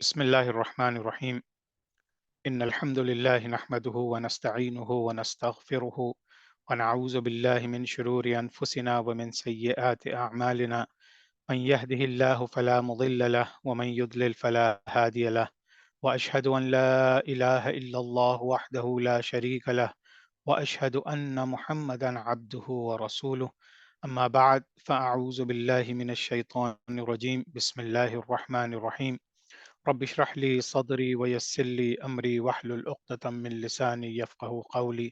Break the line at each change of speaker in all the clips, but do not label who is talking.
بسم الله الرحمن الرحيم. إن الحمد لله نحمده ونستعينه ونستغفره ونعوذ بالله من شرور أنفسنا ومن سيئات أعمالنا. من يهده الله فلا مضل له ومن يضلل فلا هادي له. وأشهد أن لا إله إلا الله وحده لا شريك له، وأشهد أن محمدا عبده ورسوله. أما بعد فأعوذ بالله من الشيطان الرجيم. بسم الله الرحمن الرحيم. رب اشرح لي صدري ويسر لي أمري واحلل عقدة من لساني يفقه قولي.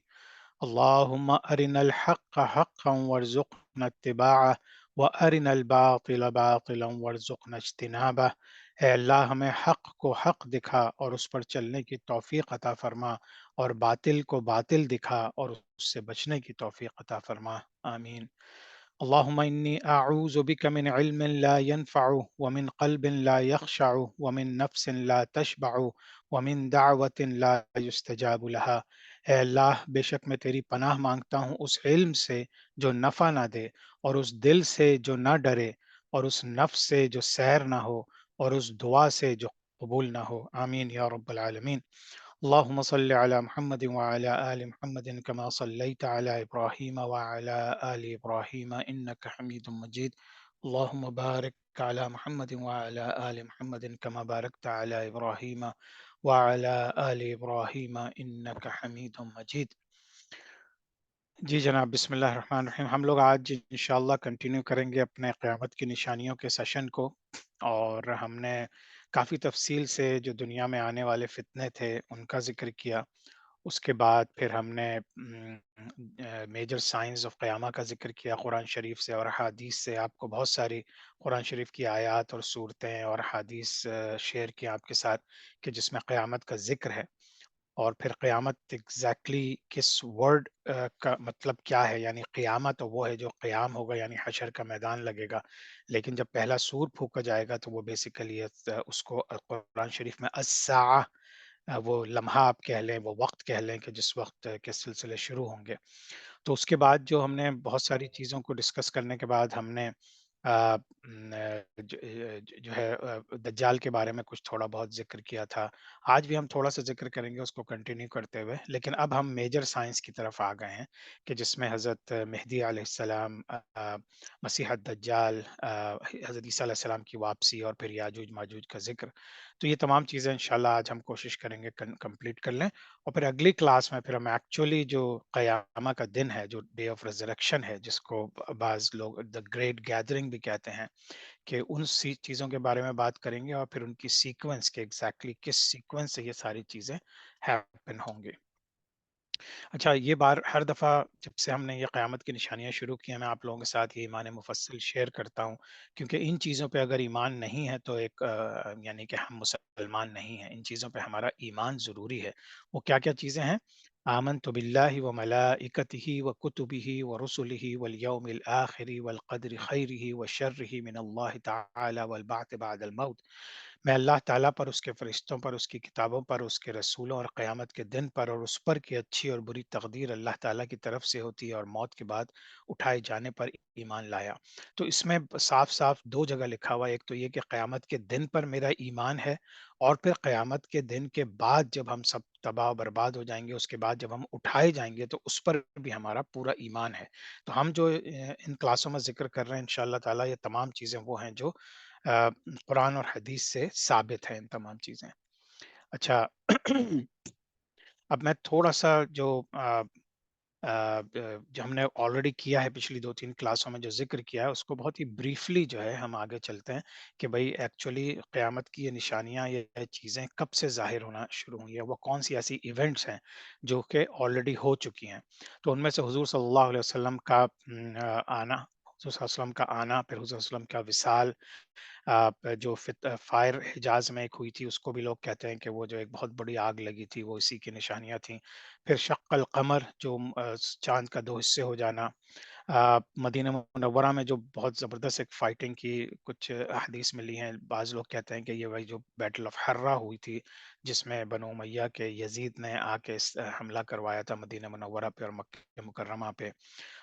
اللهم أرنا الحق حقا وارزقنا اتباعه وأرنا الباطل باطلا وارزقنا اجتنابه۔ اے اللہ ہمیں حق کو حق دکھا اور اس پر چلنے کی توفیق عطا فرما، اور باطل کو باطل دکھا اور اس سے بچنے کی توفیق عطا فرما، آمین۔ اللهم إني أعوذ بك من علم لا ينفع ومن قلب لا يخشع ومن نفس لا تشبع ومن دعوة لا يستجاب لها۔ اے اللہ، بے شک میں تیری پناہ مانگتا ہوں اس علم سے جو نفع نہ دے، اور اس دل سے جو نہ ڈرے، اور اس نفس سے جو سیر نہ ہو، اور اس دعا سے جو قبول نہ ہو، آمین یا رب العالمین۔ اللهم صل على محمد وعلى آل محمد كما صليت على إبراهيم وعلى آل إبراهيم إنك حميد مجيد. اللهم بارك على محمد وعلى آل محمد كما باركت على إبراهيم وعلى آل إبراهيم إنك حميد مجيد۔ جی جناب، بسم اللہ الرحمن الرحیم۔ ہم لوگ آج انشاءاللہ کنٹینیو کریں گے اپنے قیامت کی نشانیوں کے سیشن کو، اور ہم نے کافی تفصیل سے جو دنیا میں آنے والے فتنے تھے ان کا ذکر کیا۔ اس کے بعد پھر ہم نے میجر سائنز آف قیامہ کا ذکر کیا قرآن شریف سے اور حدیث سے۔ آپ کو بہت ساری قرآن شریف کی آیات اور صورتیں اور حدیث شیئر کی آپ کے ساتھ کہ جس میں قیامت کا ذکر ہے، اور پھر قیامت ایگزیکٹلی کس ورڈ کا مطلب کیا ہے۔ یعنی قیامت وہ ہے جو قیام ہوگا، یعنی حشر کا میدان لگے گا، لیکن جب پہلا سور پھونکا جائے گا تو وہ بیسیکلی اس کو قرآن شریف میں الساعہ، وہ لمحہ آپ کہہ لیں، وہ وقت کہہ لیں کہ جس وقت کے سلسلے شروع ہوں گے۔ تو اس کے بعد جو ہم نے بہت ساری چیزوں کو ڈسکس کرنے کے بعد ہم نے آ، جو ہے دجال کے بارے میں کچھ تھوڑا بہت ذکر کیا تھا۔ آج بھی ہم تھوڑا سا ذکر کریں گے اس کو کنٹینیو کرتے ہوئے، لیکن اب ہم میجر سائنس کی طرف آ گئے ہیں کہ جس میں حضرت مہدی علیہ السلام، مسیح الدجال، حضرت عیسیٰ علیہ السلام کی واپسی، اور پھر یاجوج ماجوج کا ذکر۔ تو یہ تمام چیزیں انشاءاللہ آج ہم کوشش کریں گے کمپلیٹ کر لیں، اور پھر اگلی کلاس میں پھر ہم ایکچولی جو قیامہ کا دن ہے، جو ڈے آف ریزریکشن ہے، جس کو بعض لوگ دا گریٹ گیدرنگ بھی کہتے ہیں، کہ ان چیزوں کے بارے میں بات کریں گے، اور پھر ان کی سیکوینس کے ایگزیکٹلی کس سیکوینس سے یہ ساری چیزیں ہیپن ہوں گی۔ اچھا، یہ بار ہر دفعہ جب سے ہم نے یہ قیامت کی نشانیاں شروع کی ہیں، میں آپ لوگوں کے ساتھ یہ ایمان مفصل شیئر کرتا ہوں، کیونکہ ان چیزوں پہ اگر ایمان نہیں ہے تو ایک یعنی کہ ہم مسلمان نہیں ہیں۔ ان چیزوں پہ ہمارا ایمان ضروری ہے۔ وہ کیا کیا چیزیں ہیں؟ آمنت باللہ و ملائکتہ و کتبہ و رسلہ والیوم الآخر والقدر خیرہ و شرہ من اللہ تعالی والبعث بعد الموت۔ میں اللہ تعالیٰ پر، اس کے فرشتوں پر، اس کی کتابوں پر، اس کے رسولوں اور قیامت کے دن پر، اور اس پر کہ اچھی اور بری تقدیر اللہ تعالیٰ کی طرف سے ہوتی ہے اور موت کے بعد اٹھائے جانے پر ایمان لایا۔ تو اس میں صاف صاف دو جگہ لکھا ہوا ہے، ایک تو یہ کہ قیامت کے دن پر میرا ایمان ہے، اور پھر قیامت کے دن کے بعد جب ہم سب تباہ و برباد ہو جائیں گے، اس کے بعد جب ہم اٹھائے جائیں گے تو اس پر بھی ہمارا پورا ایمان ہے۔ تو ہم جو ان کلاسوں میں ذکر کر رہے ہیں انشاءاللہ تعالیٰ، یہ تمام چیزیں وہ ہیں جو قرآن اور حدیث سے ثابت ہیں، ان تمام چیزیں۔ اچھا، اب میں تھوڑا سا جو جو ہم نے آلریڈی کیا ہے پچھلی دو تین کلاسوں میں جو ذکر کیا ہے، اس کو بہت ہی بریفلی جو ہے ہم آگے چلتے ہیں کہ بھئی ایکچولی قیامت کی یہ نشانیاں، یہ چیزیں کب سے ظاہر ہونا شروع ہوئی ہیں، وہ کون سی ایسی ایونٹس ہیں جو کہ آلریڈی ہو چکی ہیں۔ تو ان میں سے حضور صلی اللہ علیہ وسلم کا آنا، حضور صلی اللہ علیہ وسلم کا آنا، پھر حضور صلی اللہ علیہ وسلم کا وصال، جو فائر حجاز میں ایک ہوئی تھی، اس کو بھی لوگ کہتے ہیں کہ وہ جو ایک بہت بڑی آگ لگی تھی، وہ اسی کی نشانیاں تھیں۔ پھر شق القمر، جو چاند کا دو حصے ہو جانا، مدینہ منورہ میں جو بہت زبردست ایک فائٹنگ کی کچھ احادیث ملی ہیں، بعض لوگ کہتے ہیں کہ یہ وہی جو بیٹل آف حرہ ہوئی تھی، جس میں بنو امیہ کے یزید نے آ کے حملہ کروایا تھا مدینہ منورہ پہ اور مکہ مکرمہ پہ،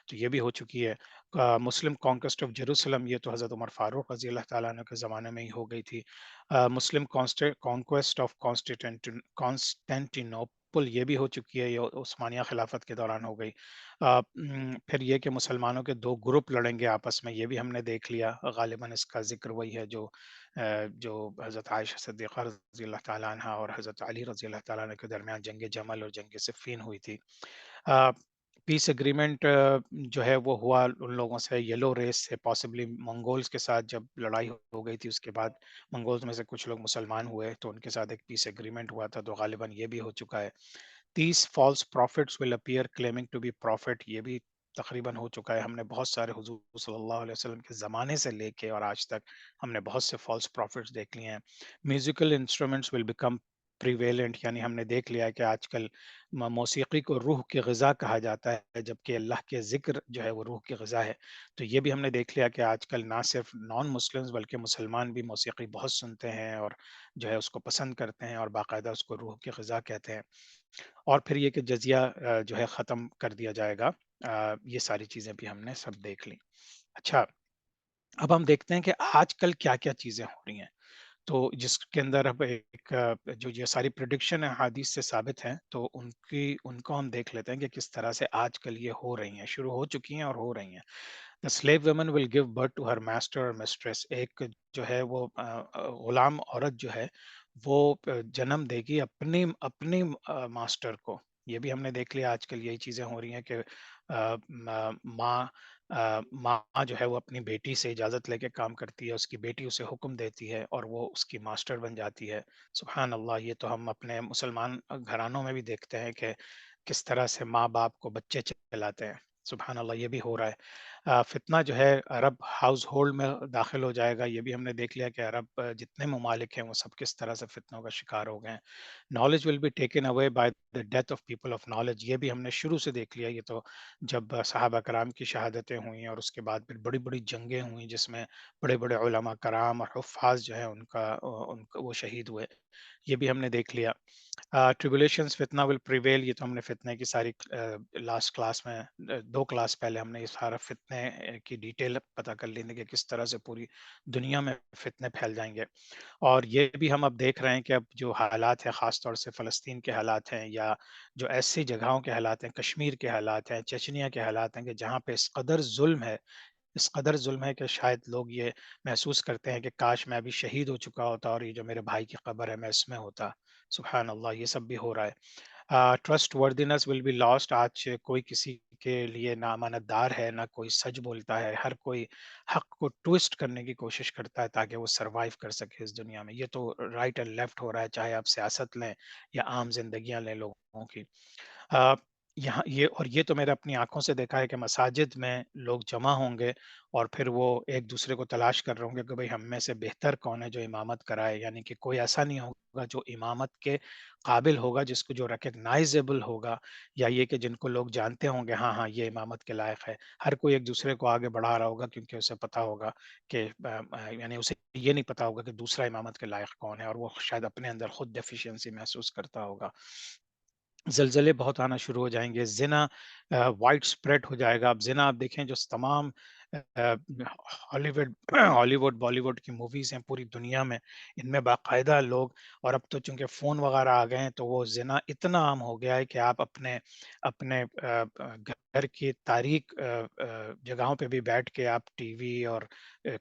تو یہ بھی ہو چکی ہے۔ مسلم کانکویسٹ آف جیروسلم، یہ تو حضرت عمر فاروق رضی اللہ تعالیٰ عنہ کے زمانے میں ہی ہو گئی تھی۔ مسلم کانکویسٹ آف کانسٹینٹینوپل، یہ بھی ہو چکی ہے، یہ عثمانیہ خلافت کے دوران ہو گئی۔ پھر یہ کہ مسلمانوں کے دو گروپ لڑیں گے آپس میں، یہ بھی ہم نے دیکھ لیا، غالباً اس کا ذکر وہی ہے جو حضرت عائشہ صدیقہ رضی اللہ تعالیٰ عنہ اور حضرت علی رضی اللہ تعالیٰ عنہ کے درمیان جنگ جمل اور جنگ صفین ہوئی تھی۔ پیس اگریمنٹ جو ہے وہ ہوا ان لوگوں سے، یلو ریس سے، پاسبلی منگولز کے ساتھ جب لڑائی ہو گئی تھی، اس کے بعد منگولز میں سے کچھ لوگ مسلمان ہوئے تو ان کے ساتھ ایک پیس اگریمنٹ ہوا تھا، تو غالباً یہ بھی ہو چکا ہے۔ 30 false prophets will appear claiming to be prophet, یہ بھی تقریباً ہو چکا ہے۔ ہم نے بہت سارے حضور صلی اللہ علیہ وسلم کے زمانے سے لے کے اور آج تک ہم نے بہت سے فالس پروفٹس دیکھ لیے ہیں۔ Musical instruments will become prevalent, یعنی ہم نے دیکھ لیا ہے کہ آج کل موسیقی کو روح کی غذا کہا جاتا ہے، جبکہ اللہ کے ذکر جو ہے وہ روح کی غذا ہے۔ تو یہ بھی ہم نے دیکھ لیا کہ آج کل نہ صرف نان مسلمز بلکہ مسلمان بھی موسیقی بہت سنتے ہیں اور جو ہے اس کو پسند کرتے ہیں اور باقاعدہ اس کو روح کی غذا کہتے ہیں۔ اور پھر یہ کہ جزیہ جو ہے ختم کر دیا جائے گا۔ یہ ساری چیزیں بھی ہم نے سب دیکھ لی۔ اچھا، اب ہم دیکھتے ہیں کہ آج کل کیا کیا چیزیں ہو رہی ہیں، تو جس کے اندر اب ایک جو یہ ساری پریڈکشن حدیث سے ثابت ہیں، تو ان کو ہم دیکھ لیتے ہیں کہ کس طرح سے آج کل یہ ہو رہی ہیں، شروع ہو چکی ہیں اور ہو رہی ہیں۔ The slave woman will give birth to her master or mistress، ایک جو ہے وہ غلام عورت جو ہے وہ جنم دے گی اپنی ماسٹر کو۔ یہ بھی ہم نے دیکھ لیا، آج کل یہی چیزیں ہو رہی ہیں کہ ماں ماں جو ہے وہ اپنی بیٹی سے اجازت لے کے کام کرتی ہے، اس کی بیٹی اسے حکم دیتی ہے اور وہ اس کی ماسٹر بن جاتی ہے۔ سبحان اللہ، یہ تو ہم اپنے مسلمان گھرانوں میں بھی دیکھتے ہیں کہ کس طرح سے ماں باپ کو بچے چلاتے ہیں۔ سبحان اللہ، یہ بھی ہو رہا ہے۔ فتنہ جو ہے عرب ہاؤس ہولڈ میں داخل ہو جائے گا، یہ بھی ہم نے دیکھ لیا کہ عرب جتنے ممالک ہیں وہ سب کس طرح سے فتنوں کا شکار ہو گئے ہیں۔ Knowledge will be taken away by the death of people of knowledge, یہ بھی ہم نے شروع سے دیکھ لیا۔ یہ تو جب صحابہ کرام کی شہادتیں ہوئیں اور اس کے بعد پھر بڑی بڑی جنگیں ہوئیں جس میں بڑے بڑے علماء کرام اور حفاظ جو ہیں ان کا وہ شہید ہوئے، یہ بھی ہم نے دیکھ لیا۔ ٹریبولیشنز فتنہ ول پریویل، یہ تو ہم نے فتنے کی ساری لاسٹ کلاس میں 2 کلاس پہلے ہم نے یہ سارا فتنے کی ڈیٹیل پتہ کر لی تھی کہ کس طرح سے پوری دنیا میں فتنے پھیل جائیں گے۔ اور یہ بھی ہم اب دیکھ رہے ہیں کہ اب جو حالات ہیں، خاص طور سے فلسطین کے حالات ہیں یا جو ایسی جگہوں کے حالات ہیں، کشمیر کے حالات ہیں، چچنیا کے حالات ہیں، کہ جہاں پہ اس قدر ظلم ہے کہ شاید لوگ یہ محسوس کرتے ہیں کہ کاش میں ابھی شہید ہو چکا ہوتا اور یہ جو میرے بھائی کی قبر ہے میں اس میں ہوتا۔ سبحان اللہ، یہ سب بھی ہو رہا ہے۔ Trustworthiness will be lost, آج کوئی کسی کے لیے نہ امانت دار ہے، نہ کوئی سچ بولتا ہے، ہر کوئی حق کو ٹوسٹ کرنے کی کوشش کرتا ہے تاکہ وہ سروائیو کر سکے اس دنیا میں۔ یہ تو رائٹ اینڈ لیفٹ ہو رہا ہے، چاہے آپ سیاست لیں یا عام زندگیاں لیں لوگوں کی۔ آ، یہاں یہ تو میں نے اپنی آنکھوں سے دیکھا ہے کہ مساجد میں لوگ جمع ہوں گے اور پھر وہ ایک دوسرے کو تلاش کر رہے ہوں گے کہ بھئی ہم میں سے بہتر کون ہے جو امامت کرائے، یعنی کہ کوئی ایسا نہیں ہوگا جو امامت کے قابل ہوگا، جس کو جو ریکگنائزیبل ہوگا، یا یہ کہ جن کو لوگ جانتے ہوں گے ہاں ہاں یہ امامت کے لائق ہے۔ ہر کوئی ایک دوسرے کو آگے بڑھا رہا ہوگا کیونکہ اسے پتا ہوگا کہ یعنی اسے یہ نہیں پتا ہوگا کہ دوسرا امامت کے لائق کون ہے، اور وہ شاید اپنے اندر خود ڈیفیشنسی محسوس کرتا ہوگا۔ زلزلے بہت آنا شروع ہو جائیں گے، زنا وائڈ اسپریڈ ہو جائے گا۔ اب زنا آپ دیکھیں جو تمام ہالی ووڈ بالی ووڈ کی موویز ہیں پوری دنیا میں، ان میں باقاعدہ لوگ، اور اب تو چونکہ فون وغیرہ آ گئے ہیں تو وہ زنا اتنا عام ہو گیا ہے کہ آپ اپنے اپنے گھر کی تاریک جگہوں پہ بھی بیٹھ کے آپ ٹی وی اور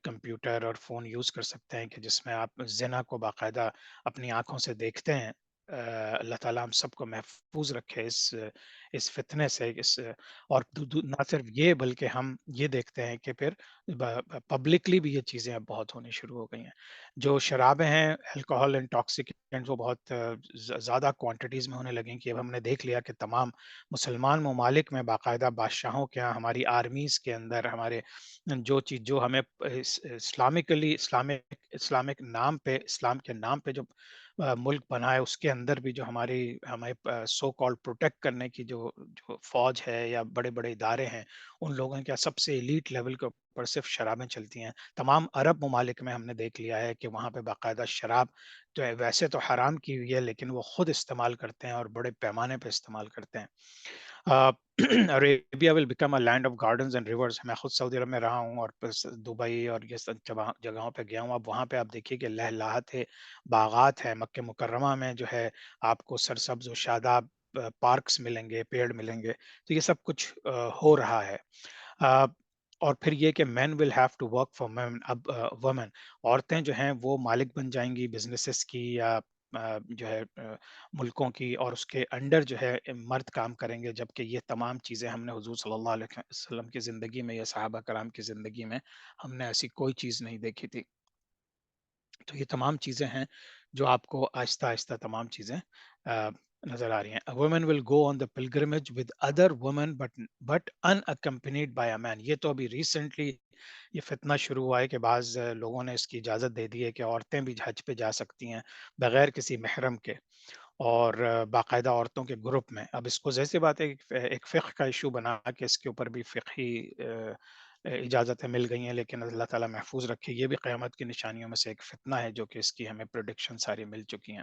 کمپیوٹر اور فون یوز کر سکتے ہیں کہ جس میں آپ زنا کو باقاعدہ اپنی آنکھوں سے دیکھتے ہیں۔ اللہ تعالیٰ ہم سب کو محفوظ رکھے اس فتنے سے، اور نہ صرف یہ بلکہ ہم یہ دیکھتے ہیں کہ پھر پبلکلی بھی یہ چیزیں اب بہت ہونی شروع ہو گئی ہیں۔ جو شرابیں ہیں، الکوہول انٹاکسیکینٹ، وہ بہت زیادہ کوانٹیٹیز میں ہونے لگیں کہ اب ہم نے دیکھ لیا کہ تمام مسلمان ممالک میں باقاعدہ بادشاہوں کے یہاں، ہماری آرمیز کے اندر، ہمارے جو چیز جو ہمیں اسلامکلی اسلامک نام پہ، اسلام کے نام پہ جو ملک بنا ہے اس کے اندر بھی جو ہمیں سو کالڈ پروٹیکٹ کرنے کی جو جو فوج ہے یا بڑے بڑے ادارے ہیں، ان لوگوں کے سب سے ایلیٹ لیول کے اوپر صرف شرابیں چلتی ہیں۔ تمام عرب ممالک میں ہم نے دیکھ لیا ہے کہ وہاں پہ باقاعدہ شراب جو ہے ویسے تو حرام کی ہوئی ہے، لیکن وہ خود استعمال کرتے ہیں اور بڑے پیمانے پہ استعمال کرتے ہیں۔ Arabia will become a land of gardens and rivers. میں خود سعودی عرب میں رہا ہوں اور پھر دبئی اور یہ سب جگہوں پہ گیا ہوں۔ اب وہاں پہ آپ دیکھیے کہ لہلہات ہے، باغات ہے، مکہ مکرمہ میں جو ہے آپ کو سرسبز و شاداب پارکس ملیں گے، پیڑ ملیں گے، تو یہ سب کچھ ہو رہا ہے۔ آ، اور پھر یہ کہ men will have to work for men, اب وومن، عورتیں جو ہیں وہ مالک بن جائیں گی بزنسز کی یا جو ہے ملکوں کی، اور اس کے انڈر جو ہے مرد کام کریں گے، جبکہ یہ تمام چیزیں ہم نے حضور صلی اللہ علیہ وسلم کی زندگی میں یا صحابہ کرام کی زندگی میں ہم نے ایسی کوئی چیز نہیں دیکھی تھی۔ تو یہ تمام چیزیں ہیں جو آپ کو آہستہ آہستہ تمام چیزیں نظر آ رہی ہیں۔ Women will go on the pilgrimage with other women but unaccompanied by a man. یہ تو ابھی ریسنٹلی یہ فتنہ شروع ہوا ہے کہ بعض لوگوں نے اس کی اجازت دے دی ہے کہ عورتیں بھی حج پہ جا سکتی ہیں بغیر کسی محرم کے، اور باقاعدہ عورتوں کے گروپ میں۔ اب اس کو ظاہر سی بات ہے کہ ایک فقہ کا ایشو بنا کہ اس کے اوپر بھی فقہی اجازتیں مل گئی ہیں، لیکن اللہ تعالیٰ محفوظ رکھے، یہ بھی قیامت کی نشانیوں میں سے ایک فتنہ ہے جو کہ اس کی ہمیں پریڈکشن ساری مل چکی ہیں۔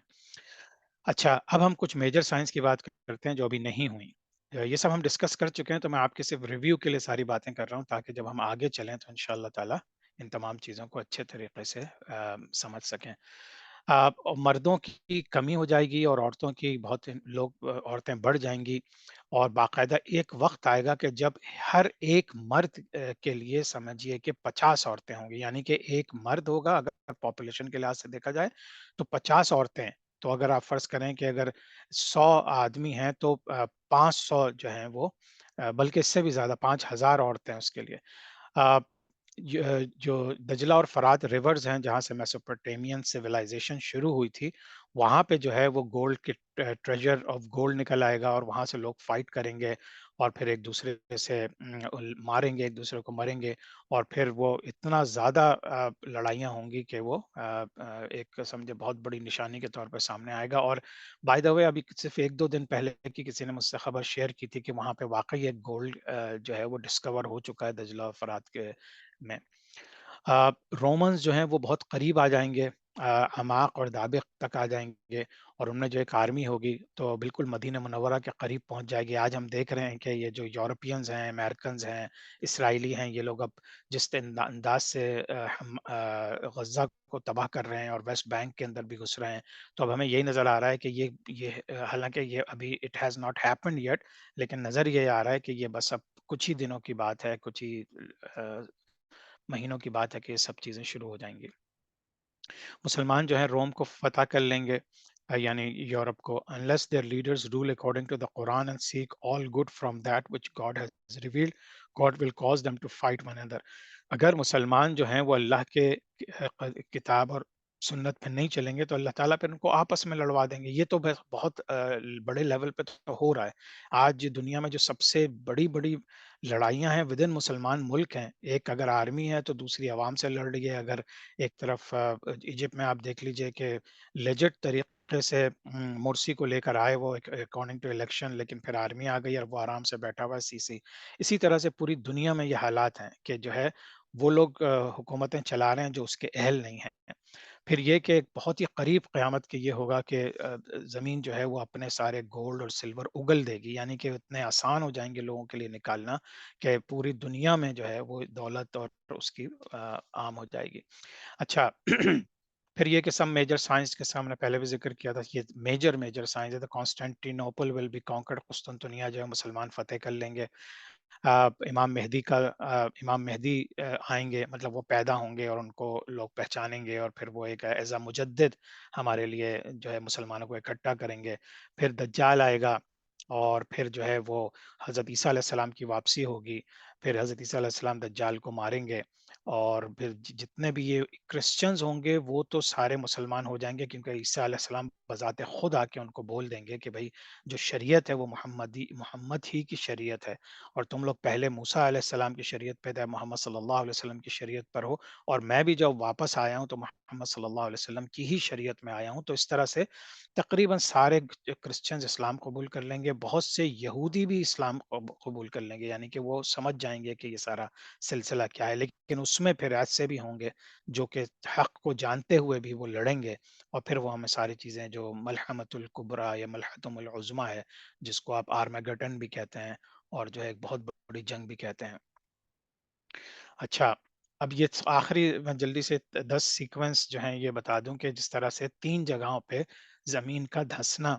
اچھا، اب ہم کچھ میجر سائنس کی بات کرتے ہیں جو ابھی نہیں ہوئی۔ یہ سب ہم ڈسکس کر چکے ہیں، تو میں آپ کے صرف ریویو کے لیے ساری باتیں کر رہا ہوں تاکہ جب ہم آگے چلیں تو انشاءاللہ تعالی ان تمام چیزوں کو اچھے طریقے سے سمجھ سکیں۔ اور مردوں کی کمی ہو جائے گی اور عورتوں کی بہت عورتیں بڑھ جائیں گی، اور باقاعدہ ایک وقت آئے گا کہ جب ہر ایک مرد کے لیے سمجھیے کہ 50 عورتیں ہوں گی، یعنی کہ ایک مرد ہوگا اگر پاپولیشن کے لحاظ سے دیکھا جائے تو 50 عورتیں۔ تو اگر آپ فرض کریں کہ اگر 100 آدمی ہیں تو 500 جو ہیں وہ بلکہ اس سے بھی زیادہ 5000 عورتیں اس کے لیے۔ آ، جو دجلہ اور فرات ریورز ہیں جہاں سے میسوپوٹیمین سویلائزیشن شروع ہوئی تھی، وہاں پہ جو ہے وہ گولڈ کے ٹریجر آف گولڈ نکل آئے گا، اور وہاں سے لوگ فائٹ کریں گے اور پھر ایک دوسرے سے ماریں گے، ایک دوسرے کو مریں گے، اور پھر وہ اتنا زیادہ لڑائیاں ہوں گی کہ وہ ایک سمجھے بہت بڑی نشانی کے طور پہ سامنے آئے گا۔ اور بائی دا وے ابھی صرف 1-2 دن پہلے کی کسی نے مجھ سے خبر شیئر کی تھی کہ وہاں پہ واقعی ایک گولڈ جو ہے وہ ڈسکور ہو چکا ہے دجلہ اور فرات کے میں۔ رومنز جو ہیں وہ بہت قریب آ جائیں گے، عماق اور دابق تک آ جائیں گے، اور ان میں جو ایک آرمی ہوگی تو بالکل مدینہ منورہ کے قریب پہنچ جائے گی۔ آج ہم دیکھ رہے ہیں کہ یہ جو یورپینز ہیں، امریکنز ہیں، اسرائیلی ہیں، یہ لوگ اب جس انداز سے غزہ کو تباہ کر رہے ہیں اور ویسٹ بینک کے اندر بھی گھس رہے ہیں، تو اب ہمیں یہی نظر آ رہا ہے کہ یہ حالانکہ یہ ابھی it has not happened yet, لیکن نظر یہ آ رہا ہے کہ یہ بس اب کچھ ہی دنوں کی بات ہے، کچھ ہی مہینوں کی بات ہے کہ یہ سب چیزیں شروع ہو جائیں گی۔ مسلمان جو ہیں روم کو فتح کر لیں گے، یعنی یورپ کو، unless their leaders rule according to the Quran and seek all good from that which God has revealed, God will cause them to fight one another۔ اگر مسلمان جو ہیں وہ اللہ کے کتاب اور سنت پہ نہیں چلیں گے تو اللہ تعالیٰ پھر ان کو آپس میں لڑوا دیں گے۔ یہ تو بہت بڑے لیول پہ تو ہو رہا ہے۔ آج دنیا میں جو سب سے بڑی بڑی لڑائیاں ہیں ودن مسلمان ملک ہیں، ایک اگر آرمی ہے تو دوسری عوام سے لڑ رہی ہے۔ اگر ایک طرف ایجپٹ میں آپ دیکھ لیجئے کہ لیجٹ طریقے سے مرسی کو لے کر آئے وہ اکارڈنگ ٹو الیکشن، لیکن پھر آرمی آ گئی اور وہ آرام سے بیٹھا ہوا ہے سی۔ اسی طرح سے پوری دنیا میں یہ حالات ہیں کہ جو ہے وہ لوگ حکومتیں چلا رہے ہیں جو اس کے اہل نہیں ہیں۔ پھر یہ کہ ایک بہت ہی قریب قیامت کے یہ ہوگا کہ زمین جو ہے وہ اپنے سارے گولڈ اور سلور اگل دے گی، یعنی کہ اتنے آسان ہو جائیں گے لوگوں کے لیے نکالنا کہ پوری دنیا میں جو ہے وہ دولت اور اس کی عام ہو جائے گی۔ اچھا، پھر یہ کہ سب میجر سائنس کے سامنے پہلے بھی ذکر کیا تھا، یہ میجر سائنس ہے۔ کانسٹینٹینوپل ول بی کانکرڈ، قسطنطنیہ جو ہے مسلمان فتح کر لیں گے۔ امام مہدی آئیں گے، مطلب وہ پیدا ہوں گے اور ان کو لوگ پہچانیں گے، اور پھر وہ ایک ایز اے مجدد ہمارے لیے جو ہے مسلمانوں کو اکٹھا کریں گے۔ پھر دجال آئے گا، اور پھر جو ہے وہ حضرت عیسیٰ علیہ السلام کی واپسی ہوگی۔ پھر حضرت عیسیٰ علیہ السلام دجال کو ماریں گے، اور پھر جتنے بھی یہ کرسچنز ہوں گے وہ تو سارے مسلمان ہو جائیں گے، کیونکہ عیسیٰ علیہ السلام بذات خود آ کے ان کو بول دیں گے کہ بھائی جو شریعت ہے وہ محمد ہی کی شریعت ہے، اور تم لوگ پہلے موسیٰ علیہ السلام کی شریعت پہ تھے، محمد صلی اللہ علیہ وسلم کی شریعت پر ہو، اور میں بھی جب واپس آیا ہوں تو محمد صلی اللہ علیہ وسلم کی ہی شریعت میں آیا ہوں۔ تو اس طرح سے تقریباً سارے کرسچنز اسلام قبول کر لیں گے، بہت سے یہودی بھی اسلام قبول کر لیں گے، یعنی کہ وہ سمجھ جائیں گے کہ یہ سارا سلسلہ کیا ہے، لیکن اس میں پھر ایسے بھی ہوں گے جو کہ حق کو جانتے ہوئے بھی وہ لڑیں گے، اور پھر وہ ہمیں ساری چیزیں جو ملحمۃ الکبریٰ یا ملحمۃ العظمیٰ ہے، جس کو آپ آرمیگڈن بھی کہتے ہیں، اور جو ہے ایک بہت بڑی جنگ بھی کہتے ہیں۔ اچھا، اب یہ آخری میں جلدی سے 10 سیکوینس جو ہیں یہ بتا دوں کہ جس طرح سے 3 جگہوں پہ زمین کا دھنسنا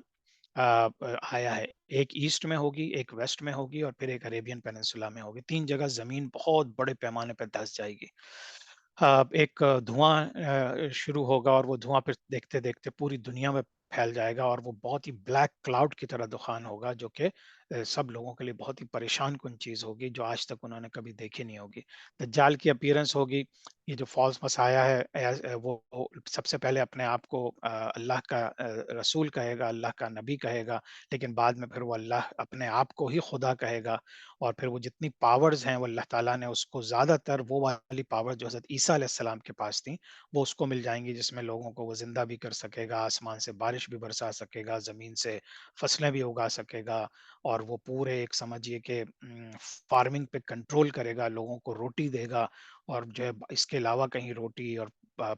آیا ہے، ایک ایسٹ میں ہوگی، ایک ویسٹ میں ہوگی، اور پھر ایک عریبین پیننسولا میں ہوگی۔ 3 جگہ زمین بہت بڑے پیمانے پہ دھس جائے گی۔ ایک دھواں شروع ہوگا، اور وہ دھواں پھر دیکھتے دیکھتے پوری دنیا میں پھیل جائے گا، اور وہ بہت ہی بلیک کلاؤڈ کی طرح دخان ہوگا، جو کہ سب لوگوں کے لیے بہت ہی پریشان کن چیز ہوگی، جو آج تک انہوں نے کبھی دیکھی نہیں ہوگی۔ دجال کی اپیرنس ہوگی، یہ جو فالس مسایا ہے، وہ سب سے پہلے اپنے آپ کو اللہ کا رسول کہے گا، اللہ کا نبی کہے گا، لیکن بعد میں پھر وہ اللہ اپنے آپ کو ہی خدا کہے گا، اور پھر وہ جتنی پاورز ہیں وہ اللہ تعالیٰ نے اس کو زیادہ تر وہ والی پاور جو حضرت عیسیٰ علیہ السلام کے پاس تھیں وہ اس کو مل جائیں گی، جس میں لوگوں کو وہ زندہ بھی کر سکے گا، آسمان سے بارش بھی برسا سکے گا، زمین سے فصلیں بھی اگا سکے گا، اور وہ پورے ایک سمجھیے کہ فارمنگ پہ کنٹرول کرے گا، لوگوں کو روٹی دے گا، اور جو ہے اس کے علاوہ کہیں روٹی اور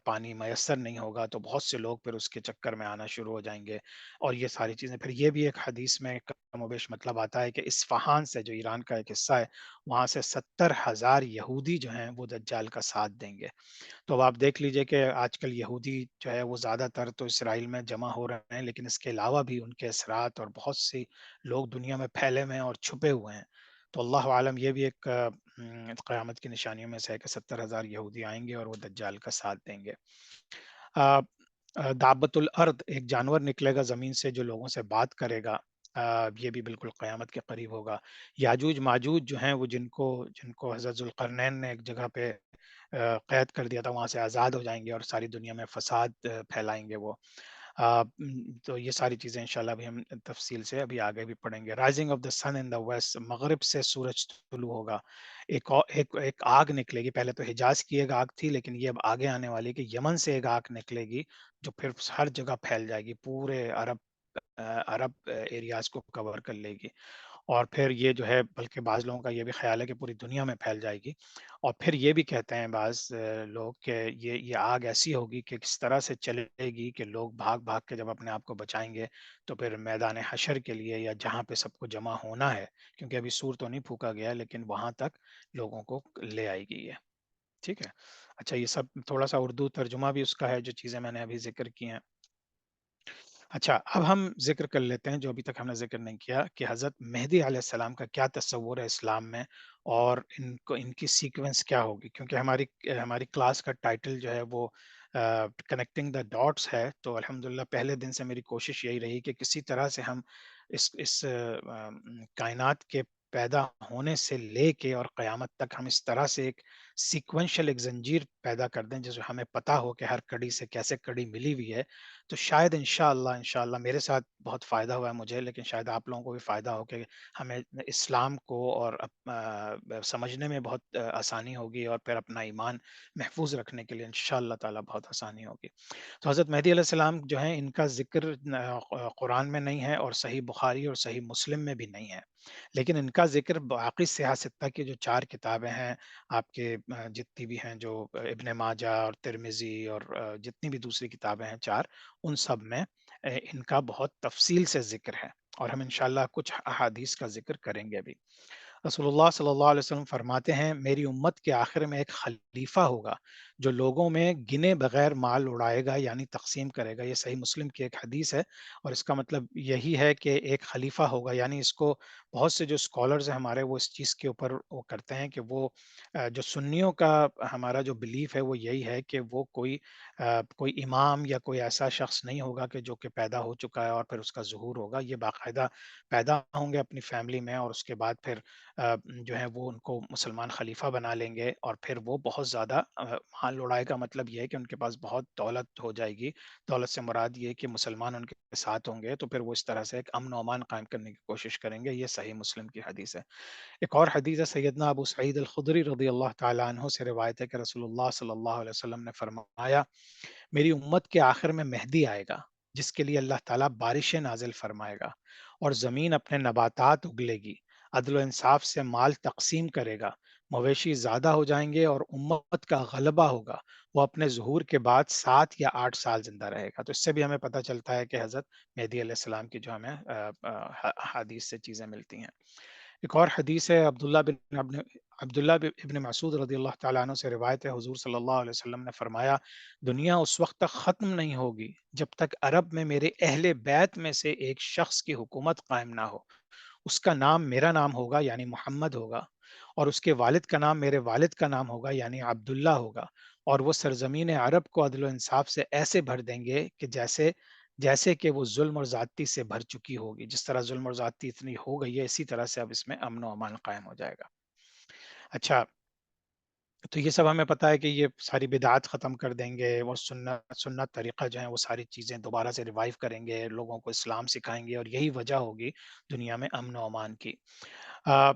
پانی میسر نہیں ہوگا تو بہت سے لوگ پھر اس کے چکر میں آنا شروع ہو جائیں گے، اور یہ ساری چیزیں پھر یہ بھی ایک حدیث میں کم و بیش مطلب آتا ہے کہ اصفہان سے، جو ایران کا ایک حصہ ہے، وہاں سے 70,000 یہودی جو ہیں وہ دجال کا ساتھ دیں گے۔ تو اب آپ دیکھ لیجئے کہ آج کل یہودی جو ہے وہ زیادہ تر تو اسرائیل میں جمع ہو رہے ہیں، لیکن اس کے علاوہ بھی ان کے اثرات اور بہت سی لوگ دنیا میں پھیلے ہوئے ہیں اور چھپے ہوئے ہیں۔ تو اللہ عالم، یہ بھی ایک قیامت کی نشانیوں میں سے ہے کہ 70,000 یہودی آئیں گے اور وہ دجال کا ساتھ دیں گے۔ دابت الارض، ایک جانور نکلے گا زمین سے جو لوگوں سے بات کرے گا، یہ بھی بالکل قیامت کے قریب ہوگا۔ یاجوج ماجوج جو ہیں وہ جن کو حضرت ذوالقرنین نے ایک جگہ پہ قید کر دیا تھا، وہاں سے آزاد ہو جائیں گے اور ساری دنیا میں فساد پھیلائیں گے وہ۔ تو یہ ساری چیزیں انشاءاللہ بھی ہم تفصیل سے ابھی آگے بھی پڑھیں گے۔ Rising of the sun in the west, مغرب سے سورج طلوع ہوگا، ایک آگ نکلے گی، پہلے تو حجاز کی ایک آگ تھی، لیکن یہ اب آگے آنے والی ہے کہ یمن سے ایک آگ نکلے گی جو پھر ہر جگہ پھیل جائے گی، پورے عرب ایریاز کو کور کر لے گی، اور پھر یہ جو ہے بلکہ بعض لوگوں کا یہ بھی خیال ہے کہ پوری دنیا میں پھیل جائے گی، اور پھر یہ بھی کہتے ہیں بعض لوگ کہ یہ آگ ایسی ہوگی کہ کس طرح سے چلے گی کہ لوگ بھاگ بھاگ کے جب اپنے آپ کو بچائیں گے تو پھر میدان حشر کے لیے یا جہاں پہ سب کو جمع ہونا ہے، کیونکہ ابھی سور تو نہیں پھونکا گیا لیکن وہاں تک لوگوں کو لے آئے گی یہ۔ ٹھیک ہے، اچھا، یہ سب تھوڑا سا اردو ترجمہ بھی اس کا ہے جو چیزیں میں نے ابھی ذکر کی ہیں۔ اچھا، اب ہم ذکر کر لیتے ہیں جو ابھی تک ہم نے ذکر نہیں کیا، کہ حضرت مہدی علیہ السلام کا کیا تصور ہے اسلام میں، اور ان کی سیکوینس کیا ہوگی، کیونکہ ہماری کلاس کا ٹائٹل جو ہے وہ کنیکٹنگ دا ڈاٹس ہے، تو الحمدللہ پہلے دن سے میری کوشش یہی رہی کہ کسی طرح سے ہم اس کائنات کے پیدا ہونے سے لے کے اور قیامت تک ہم اس طرح سے ایک سیکوینشل ایک زنجیر پیدا کر دیں جسے ہمیں پتا ہو کہ ہر کڑی سے کیسے کڑی ملی ہوئی ہے، تو شاید انشاءاللہ میرے ساتھ بہت فائدہ ہوا ہے مجھے، لیکن شاید آپ لوگوں کو بھی فائدہ ہو کہ ہمیں اسلام کو اور سمجھنے میں بہت آسانی ہوگی، اور پھر اپنا ایمان محفوظ رکھنے کے لیے انشاءاللہ تعالی بہت آسانی ہوگی۔ تو حضرت مہدی علیہ السلام جو ہیں ان کا ذکر قرآن میں نہیں ہے، اور صحیح بخاری اور صحیح مسلم میں بھی نہیں ہے، لیکن ان کا ذکر باقی سیاہ ستہ کی جو 4 کتابیں ہیں آپ کے، جتنی بھی ہیں، جو ابن ماجہ اور ترمذی اور جتنی بھی دوسری کتابیں ہیں 4، ان سب میں ان کا بہت تفصیل سے ذکر ہے، اور ہم انشاءاللہ کچھ احادیث کا ذکر کریں گے بھی۔ رسول اللہ صلی اللہ علیہ وسلم فرماتے ہیں میری امت کے آخر میں ایک خلیفہ ہوگا جو لوگوں میں گنے بغیر مال اڑائے گا، یعنی تقسیم کرے گا۔ یہ صحیح مسلم کی ایک حدیث ہے، اور اس کا مطلب یہی ہے کہ ایک خلیفہ ہوگا، یعنی اس کو بہت سے جو اسکالرز ہیں ہمارے وہ اس چیز کے اوپر وہ کرتے ہیں کہ وہ جو سنیوں کا ہمارا جو بلیف ہے وہ یہی ہے کہ وہ کوئی امام یا کوئی ایسا شخص نہیں ہوگا کہ جو کہ پیدا ہو چکا ہے اور پھر اس کا ظہور ہوگا، یہ باقاعدہ پیدا ہوں گے اپنی فیملی میں، اور اس کے بعد پھر جو ہے وہ ان کو مسلمان خلیفہ بنا لیں گے، اور پھر وہ بہت زیادہ مال لڑائی کا مطلب یہ ہے کہ ان کے پاس بہت دولت ہو جائے گی۔ دولت سے مراد یہ ہے کہ مسلمان ان کے ساتھ ہوں گے، تو پھر وہ اس طرح سے ایک امن و امان قائم کرنے کی کوشش کریں گے۔ یہ صحیح مسلم کی حدیث ہے۔ ایک اور حدیث ہے، سیدنا ابو سعید الخدری رضی اللہ تعالیٰ عنہ سے روایت ہے کہ رسول اللہ صلی اللہ علیہ وسلم نے فرمایا، میری امت کے آخر میں مہدی آئے گا، جس کے لیے اللہ تعالیٰ بارشیں نازل فرمائے گا اور زمین اپنے نباتات اگلے گی، عدل و انصاف سے مال تقسیم کرے گا، مویشی زیادہ ہو جائیں گے اور امت کا غلبہ ہوگا، وہ اپنے ظہور کے بعد 7 یا 8 سال زندہ رہے گا۔ تو اس سے بھی ہمیں پتہ چلتا ہے کہ حضرت مہدی علیہ السلام کی جو ہمیں حدیث سے چیزیں ملتی ہیں۔ ایک اور حدیث ہے، عبداللہ ابن مسعود رضی اللہ تعالیٰ عنہ سے روایت ہے، حضور صلی اللہ علیہ وسلم نے فرمایا، دنیا اس وقت تک ختم نہیں ہوگی جب تک عرب میں میرے اہل بیت میں سے ایک شخص کی حکومت قائم نہ ہو، اس کا نام میرا نام ہوگا یعنی محمد ہوگا، اور اس کے والد کا نام میرے والد کا نام ہوگا یعنی عبداللہ ہوگا، اور وہ سرزمین عرب کو عدل و انصاف سے ایسے بھر دیں گے کہ جیسے کہ وہ ظلم اور زیادتی سے بھر چکی ہوگی، جس طرح ظلم اور زیادتی اتنی ہو گئی ہے، اسی طرح سے اب اس میں امن و امان قائم ہو جائے گا۔ اچھا، تو یہ سب ہمیں پتہ ہے کہ یہ ساری بدعات ختم کر دیں گے، اور سنت طریقہ جو ہے وہ ساری چیزیں دوبارہ سے ریوائیو کریں گے، لوگوں کو اسلام سکھائیں گے، اور یہی وجہ ہوگی دنیا میں امن و امان کی۔ آ،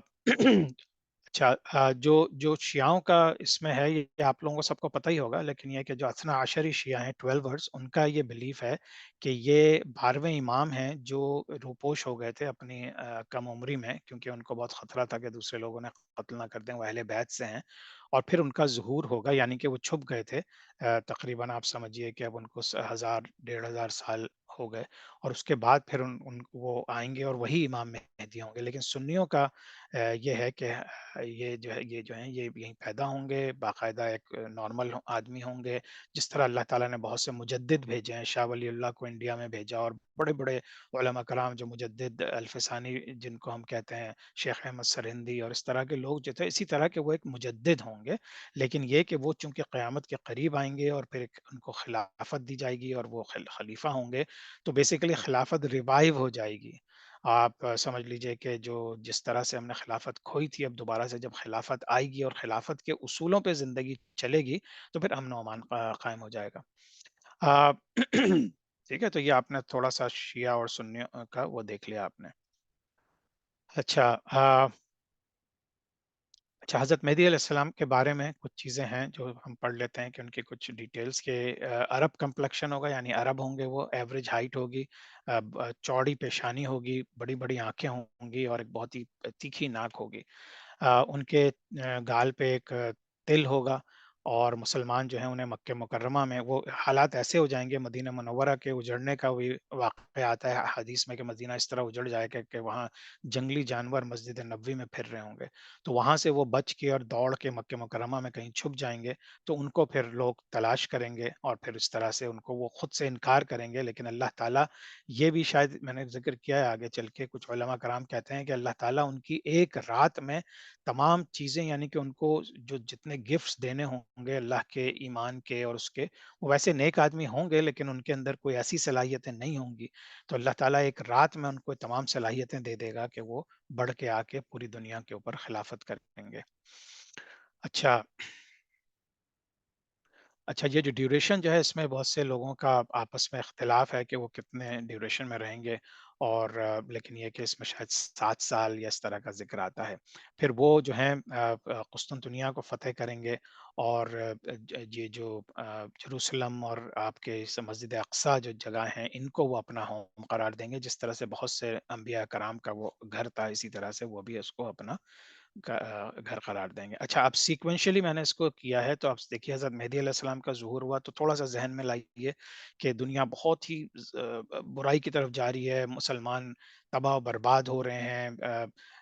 اچھا، جو شیعوں کا اس میں ہے، یہ آپ لوگوں کو سب کو پتہ ہی ہوگا، لیکن یہ کہ جو اثنا عشری شیعہ ہیں 12 ان کا یہ بلیف ہے کہ یہ 12ویں امام ہیں جو روپوش ہو گئے تھے اپنی کم عمری میں، کیونکہ ان کو بہت خطرہ تھا کہ دوسرے لوگوں نے قتل نہ کر دیں، وہ اہل بیت سے ہیں، اور پھر ان کا ظہور ہوگا، یعنی کہ وہ چھپ گئے تھے تقریباً آپ سمجھیے کہ اب ان کو 1000 1,500 سال ہو گئے، اور اس کے بعد پھر وہ آئیں گے اور وہی امام مہدی ہوں گے۔ لیکن سنیوں کا یہ ہے کہ یہ جو ہیں یہ یہیں پیدا ہوں گے، باقاعدہ ایک نارمل آدمی ہوں گے، جس طرح اللہ تعالیٰ نے بہت سے مجدد بھیجے ہیں، شاہ ولی اللہ کو انڈیا میں بھیجا، اور بڑے بڑے علماء کرام جو مجدد الفسانی جن کو ہم کہتے ہیں، شیخ احمد سرہندی اور اس طرح کے لوگ جو تھے، اسی طرح کے وہ ایک مجدد ہوں گے، لیکن یہ کہ وہ چونکہ قیامت کے قریب آئیں گے اور پھر ان کو خلافت دی جائے گی اور وہ خلیفہ ہوں گے، تو بیسیکلی خلافت ریوائیو ہو جائے گی۔ آپ سمجھ لیجئے کہ جس طرح سے ہم نے خلافت کھوئی تھی، اب دوبارہ سے جب خلافت آئے گی اور خلافت کے اصولوں پہ زندگی چلے گی، تو پھر امن و امان قائم ہو جائے گا۔ آ، ٹھیک ہے، تو یہ آپ نے تھوڑا سا شیعہ اور سنی کا وہ دیکھ لیا آپ نے۔ اچھا، اچھا، حضرت مہدی علیہ السلام کے بارے میں کچھ چیزیں ہیں جو ہم پڑھ لیتے ہیں کہ ان کی کچھ ڈیٹیلز کے عرب کمپلیکشن ہوگا، یعنی عرب ہوں گے، وہ ایوریج ہائٹ ہوگی، چوڑی پیشانی ہوگی، بڑی بڑی آنکھیں ہوں گی، اور ایک بہت ہی تیکھی ناک ہوگی۔ ان کے گال پہ ایک تل ہوگا، اور مسلمان جو ہیں انہیں مکہ مکرمہ میں وہ حالات ایسے ہو جائیں گے، مدینہ منورہ کے اجڑنے کا بھی واقعہ آتا ہے حدیث میں کہ مدینہ اس طرح اجڑ جائے گا کہ وہاں جنگلی جانور مسجد نبوی میں پھر رہے ہوں گے، تو وہاں سے وہ بچ کے اور دوڑ کے مکہ مکرمہ میں کہیں چھپ جائیں گے، تو ان کو پھر لوگ تلاش کریں گے، اور پھر اس طرح سے ان کو وہ خود سے انکار کریں گے، لیکن اللہ تعالیٰ، یہ بھی شاید میں نے ذکر کیا ہے آگے چل کے، کچھ علماء کرام کہتے ہیں کہ اللہ تعالیٰ ان کی ایک رات میں تمام چیزیں، یعنی کہ ان کو جو جتنے گفٹس دینے ہوں گے اللہ کے، ایمان کے اور اس کے، وہ ویسے نیک آدمی ہوں گے لیکن ان کے اندر کوئی ایسی صلاحیتیں نہیں ہوں گی، تو اللہ تعالیٰ ایک رات میں ان کو تمام صلاحیتیں دے دے گا کہ وہ بڑھ کے آ کے پوری دنیا کے اوپر خلافت کریں گے۔ اچھا، اچھا، یہ جو ڈیوریشن جو ہے اس میں بہت سے لوگوں کا آپس میں اختلاف ہے کہ وہ کتنے ڈیوریشن میں رہیں گے، اور لیکن یہ کہ اس میں شاید 7 سال یا اس طرح کا ذکر آتا ہے۔ پھر وہ جو ہیں قسطنطنیہ کو فتح کریں گے، اور یہ جو جروسلم اور آپ کے اس مسجد اقصیٰ جو جگہ ہیں، ان کو وہ اپنا ہوم قرار دیں گے، جس طرح سے بہت سے انبیاء کرام کا وہ گھر تھا، اسی طرح سے وہ بھی اس کو اپنا گھر قرار دیں گے۔ اچھا، اب سیکوینشلی میں نے اس کو کیا ہے، تو آپ دیکھیے حضرت مہدی علیہ السلام کا ظہور ہوا تو تھوڑا سا ذہن میں لائیے کہ دنیا بہت ہی برائی کی طرف جا رہی ہے، مسلمان تباہ و برباد ہو رہے ہیں،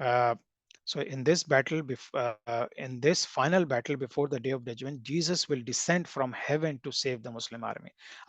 Uh, so in this final battle before the day of judgment, Jesus will descend from heaven to save the Muslim army.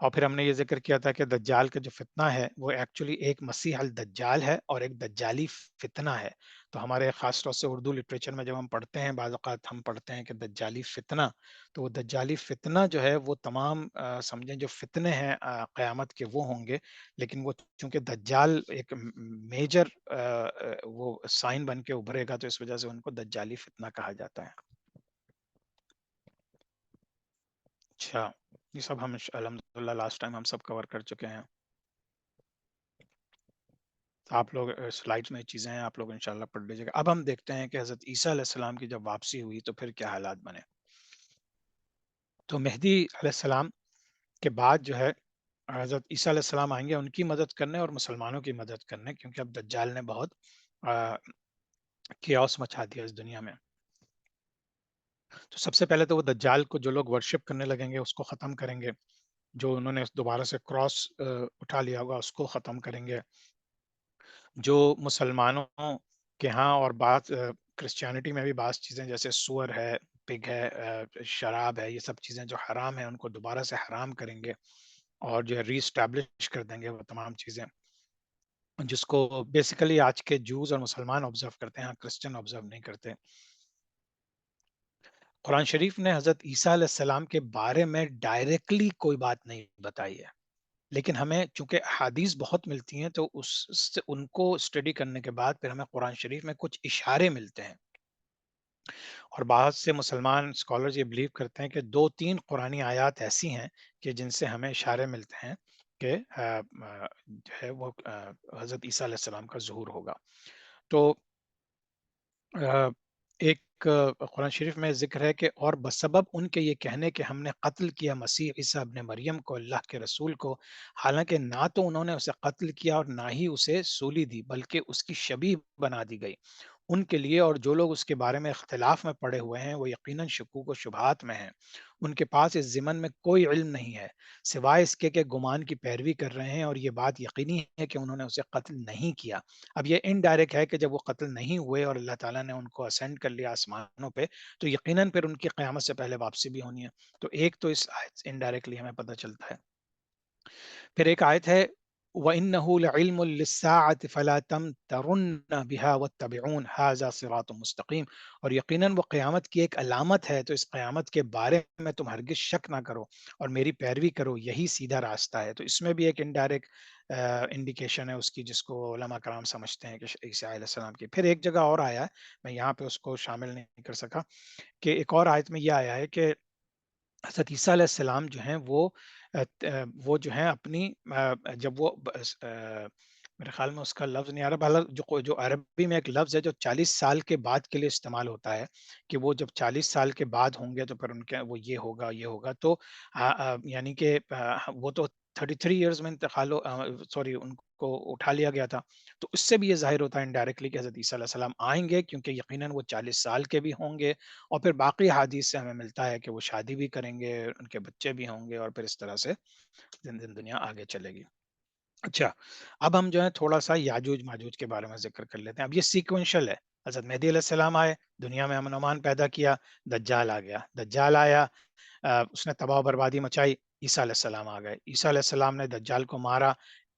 اور پھر ہم نے یہ ذکر کیا تھا کہ دجال کا جو فتنہ ہے وہ ایکچولی ایک مسیح الدجال ہے اور ایک دجالی فتنہ ہے. تو ہمارے خاص طور سے اردو لٹریچر میں جب ہم پڑھتے ہیں بعض اوقات ہم پڑھتے ہیں کہ دجالی فتنہ، تو وہ دجالی فتنہ جو ہے وہ تمام سمجھیں جو فتنے ہیں قیامت کے وہ ہوں گے، لیکن وہ چونکہ دجال ایک میجر وہ سائن بن کے ابھرے گا تو اس وجہ سے ان کو دجالی فتنہ کہا جاتا ہے. اچھا، یہ سب ہم الحمد للہ لاسٹ ٹائم ہم سب کور کر چکے ہیں. آپ لوگ سلائڈز میں چیزیں ہیں، آپ لوگ انشاءاللہ پڑھ لیجیے گا. اب ہم دیکھتے ہیں کہ حضرت عیسیٰ علیہ السلام کی جب واپسی ہوئی تو پھر کیا حالات بنے. تو مہدی علیہ السلام کے بعد جو ہے حضرت عیسیٰ علیہ السلام آئیں گے ان کی مدد کرنے اور مسلمانوں کی مدد کرنے، کیونکہ اب دجال نے بہت کیاس مچا دیا اس دنیا میں. تو سب سے پہلے تو وہ دجال کو جو لوگ ورشپ کرنے لگیں گے اس کو ختم کریں گے، جو انہوں نے دوبارہ سے کراس اٹھا لیا ہوگا اس کو ختم کریں گے، جو مسلمانوں کے ہاں اور بعض کرسچینٹی میں بھی بعض چیزیں جیسے سور ہے، پگ ہے، شراب ہے، یہ سب چیزیں جو حرام ہیں ان کو دوبارہ سے حرام کریں گے اور جو ہے ری اسٹیبلش کر دیں گے وہ تمام چیزیں، جس کو بیسیکلی آج کے جوز اور مسلمان آبزرو کرتے ہیں، کرسچن آبزرو نہیں کرتے. قرآن شریف نے حضرت عیسیٰ علیہ السلام کے بارے میں ڈائریکٹلی کوئی بات نہیں بتائی ہے، لیکن ہمیں چونکہ احادیث بہت ملتی ہیں تو ان کو اسٹڈی کرنے کے بعد پھر ہمیں قرآن شریف میں کچھ اشارے ملتے ہیں. اور بہت سے مسلمان اسکالرز یہ بلیو کرتے ہیں کہ 2-3 قرآنی آیات ایسی ہیں کہ جن سے ہمیں اشارے ملتے ہیں کہ جو ہے وہ حضرت عیسیٰ علیہ السلام کا ظہور ہوگا. تو ایک قرآن شریف میں ذکر ہے کہ اور بسبب ان کے یہ کہنے کہ ہم نے قتل کیا مسیح عیسیٰ ابن مریم کو، اللہ کے رسول کو، حالانکہ نہ تو انہوں نے اسے قتل کیا اور نہ ہی اسے سولی دی بلکہ اس کی شبیہ بنا دی گئی. ان کے لیے اور جو لوگ اس کے بارے میں اختلاف میں پڑے ہوئے ہیں وہ یقیناً شکوک و شبہات میں ہیں. ان کے پاس اس ضمن میں کوئی علم نہیں ہے سوائے اس کے کہ گمان کی پیروی کر رہے ہیں، اور یہ بات یقینی ہے کہ انہوں نے اسے قتل نہیں کیا. اب یہ انڈائریکٹ ہے کہ جب وہ قتل نہیں ہوئے اور اللہ تعالیٰ نے ان کو اسینڈ کر لیا آسمانوں پہ تو یقیناً پھر ان کی قیامت سے پہلے واپسی بھی ہونی ہے. تو ایک تو اس آیت سے انڈائریکٹلی ہمیں پتہ چلتا ہے. پھر ایک آیت ہے وَإِنَّهُ لَعِلْمٌ لِلسَّاعَةِ فَلَا تَمْتَرُنَّ بِهَا وَاتَّبِعُونِ هَذَا صِرَاطٌ مُسْتَقِيمٌ. اور یقیناً وہ قیامت کی ایک علامت ہے، تو اس قیامت کے بارے میں تم ہرگز شک نہ کرو اور میری پیروی کرو، یہی سیدھا راستہ ہے. تو اس میں بھی ایک انڈائریکٹ انڈیکیشن ہے اس کی، جس کو علماء کرام سمجھتے ہیں کہ عیسیٰ علیہ السلام کی. پھر ایک جگہ اور آیا ہے، میں یہاں پہ اس کو شامل نہیں کر سکا، کہ ایک اور آیت میں یہ آیا ہے کہ حضرت عیسیٰ علیہ السلام جو ہیں وہ جو ہیں اپنی جب وہ میرے خیال میں اس کا لفظ نہیں آ رہا، جو عربی میں ایک لفظ ہے جو 40 سال کے بعد کے لیے استعمال ہوتا ہے کہ وہ جب 40 سال کے بعد ہوں گے تو پھر ان کے وہ یہ ہوگا یہ ہوگا. تو یعنی کہ وہ تو 33 ایئرز میں انتقال سوری ان کو اٹھا لیا گیا تھا. تو اس سے بھی یہ ظاہر ہوتا ہے انڈائریکٹلی کہ حضرت عیسیٰ علیہ السلام آئیں گے، کیونکہ یقیناً وہ 40 سال کے بھی ہوں گے. اور پھر باقی حدیث سے ہمیں ملتا ہے کہ وہ شادی بھی کریں گے، ان کے بچے بھی ہوں گے، اور پھر اس طرح سے دنیا آگے چلے گی. اچھا، اب ہم جو ہے تھوڑا سا یاجوج ماجوج کے بارے میں ذکر کر لیتے ہیں. اب یہ سیکوینشل ہے. حضرت مہدی علیہ السلام آئے، دنیا میں امن و امان پیدا کیا، دجال آ گیا، دجال آیا، اس نے تباہ و بربادی مچائی، عیسیٰ علیہ السلام آ گئے، عیسیٰ علیہ السلام نے دجال کو مارا،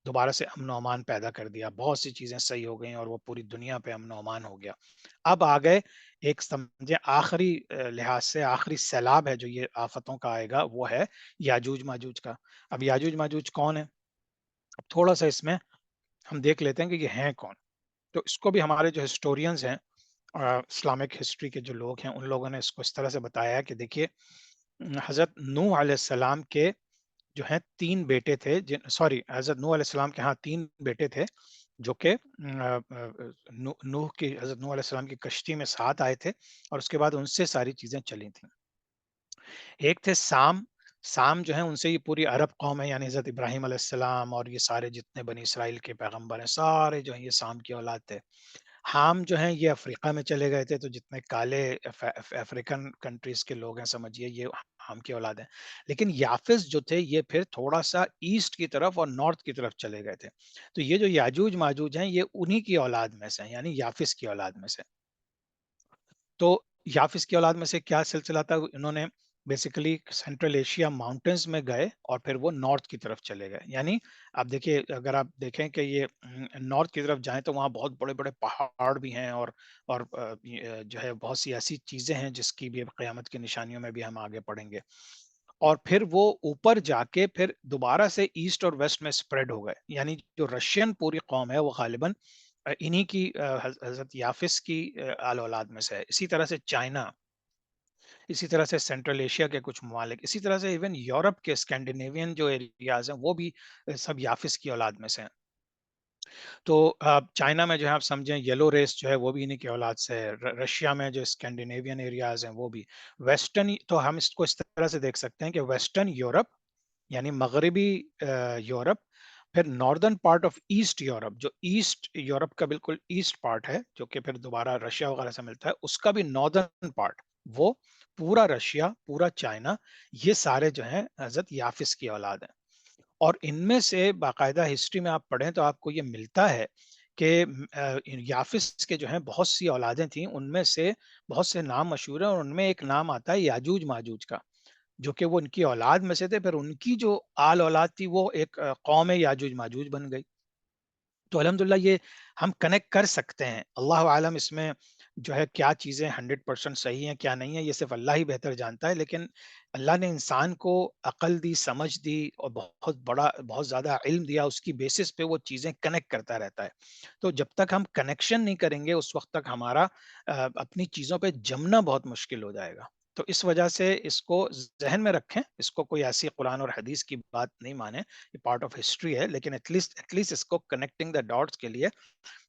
دوبارہ سے امن و امان پیدا کر دیا، بہت سی چیزیں صحیح ہو گئیں اور وہ پوری دنیا پہ امن و امان ہو گیا. اب آ گئے ایک سمجھے آخری لحاظ سے آخری سیلاب ہے جو یہ آفتوں کا آئے گا، وہ ہے یاجوج ماجوج کا. اب یاجوج ماجوج کون ہے؟ اب تھوڑا سا اس میں ہم دیکھ لیتے ہیں کہ یہ ہیں کون. تو اس کو بھی ہمارے جو ہسٹورینز ہیں، اسلامک ہسٹری کے جو لوگ ہیں، ان لوگوں نے اس کو اس طرح سے بتایا ہے کہ دیکھیے حضرت نوح علیہ السلام کے جو ہیں 3 بیٹے تھے، حضرت نوح علیہ السلام کے ہاں 3 بیٹے تھے جو کہ حضرت نوح علیہ السلام کی کشتی میں ساتھ آئے تھے اور اس کے بعد ان سے ساری چیزیں چلی تھیں. ایک تھے سام. سام جو ہیں ان سے یہ پوری عرب قوم ہے، یعنی حضرت ابراہیم علیہ السلام اور یہ سارے جتنے بنی اسرائیل کے پیغمبر ہیں سارے جو ہیں یہ سام کی اولاد تھے. حام جو ہیں یہ افریقہ میں چلے گئے تھے، تو جتنے کالے افریقن کنٹریز کے لوگ ہیں سمجھیے یہ حام کی اولاد ہیں. لیکن یافس جو تھے یہ پھر تھوڑا سا ایسٹ کی طرف اور نارتھ کی طرف چلے گئے تھے. تو یہ جو یاجوج ماجوج ہیں یہ انہی کی اولاد میں سے ہیں، یعنی یافس کی اولاد میں سے. تو یافس کی اولاد میں سے کیا سلسلہ تھا؟ انہوں نے بیسیکلی سینٹرل ایشیا ماؤنٹینز میں گئے اور پھر وہ نارتھ کی طرف چلے گئے. یعنی آپ دیکھیے، اگر آپ دیکھیں کہ یہ نارتھ کی طرف جائیں تو وہاں بہت بڑے بڑے پہاڑ بھی ہیں، اور جو ہے بہت سی ایسی چیزیں ہیں جس کی بھی اب قیامت کی نشانیوں میں بھی ہم آگے پڑھیں گے. اور پھر وہ اوپر جا کے پھر دوبارہ سے ایسٹ اور ویسٹ میں سپریڈ ہو گئے. یعنی جو رشین پوری قوم ہے وہ غالباً انہی کی حضرت یافس کی آل اولاد میں سے ہے. اسی طرح سے چائنا، اسی طرح سے سینٹرل ایشیا کے کچھ ممالک، اسی طرح سے ایون یورپ کے اسکینڈینیوین جو ایریاز ہیں وہ بھی سب یافس کی اولاد میں سے ہیں. تو چائنا میں جو ہے آپ سمجھیں یلو ریس جو ہے وہ بھی انہیں کی اولاد سے ہے. رشیا میں جو اسکینڈینیوین ایریاز ہیں وہ بھی ویسٹرن، تو ہم اس کو اس طرح سے دیکھ سکتے ہیں کہ ویسٹرن یورپ یعنی مغربی یورپ، پھر northern part of east Europe, جو ایسٹ یورپ کا بالکل ایسٹ پارٹ ہے جو کہ پھر دوبارہ رشیا وغیرہ سے ملتا ہے، اس کا بھی ناردرن پارٹ، وہ پورا رشیا، پورا چائنا، یہ سارے جو ہیں حضرت یافس کی اولاد ہیں. اور ان میں سے باقاعدہ ہسٹری میں آپ پڑھیں تو آپ کو یہ ملتا ہے کہ یافس کے جو ہیں بہت سی اولادیں تھیں، ان میں سے بہت سے نام مشہور ہیں، اور ان میں ایک نام آتا ہے یاجوج ماجوج کا، جو کہ وہ ان کی اولاد میں سے تھے. پھر ان کی جو آل اولاد تھی وہ ایک قوم یاجوج ماجوج بن گئی. تو الحمدللہ یہ ہم کنیکٹ کر سکتے ہیں. اللہ عالم اس میں جو ہے کیا چیزیں 100% صحیح ہیں کیا نہیں ہے، یہ صرف اللہ ہی بہتر جانتا ہے. لیکن اللہ نے انسان کو عقل دی، سمجھ دی، اور بہت زیادہ علم دیا، اس کی بیسس پہ وہ چیزیں کنیکٹ کرتا رہتا ہے. تو جب تک ہم کنیکشن نہیں کریں گے اس وقت تک ہمارا اپنی چیزوں پہ جمنا بہت مشکل ہو جائے گا. تو اس وجہ سے اس کو ذہن میں رکھیں، اس کو کوئی ایسی قرآن اور حدیث کی بات نہیں مانیں، یہ پارٹ آف ہسٹری ہے، لیکن ایٹ لیسٹ اس کو کنیکٹنگ دا ڈاٹس کے لیے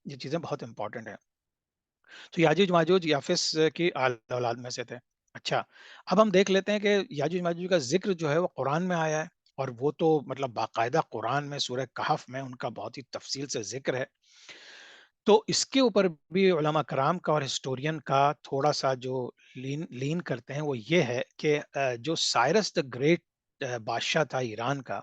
یہ چیزیں بہت امپورٹنٹ ہیں. تو یاجوج ماجوج یافس کی اولاد میں سے تھے. اچھا، اب ہم دیکھ لیتے ہیں کہ یاجوج ماجوج کا ذکر جو ہے وہ قرآن میں آیا ہے، اور وہ تو مطلب باقاعدہ قرآن میں سورہ کہف میں ان کا بہت ہی تفصیل سے ذکر ہے. تو اس کے اوپر بھی علماء کرام کا اور ہسٹورین کا تھوڑا سا جو لین کرتے ہیں وہ یہ ہے کہ جو سائرس دا گریٹ بادشاہ تھا ایران کا،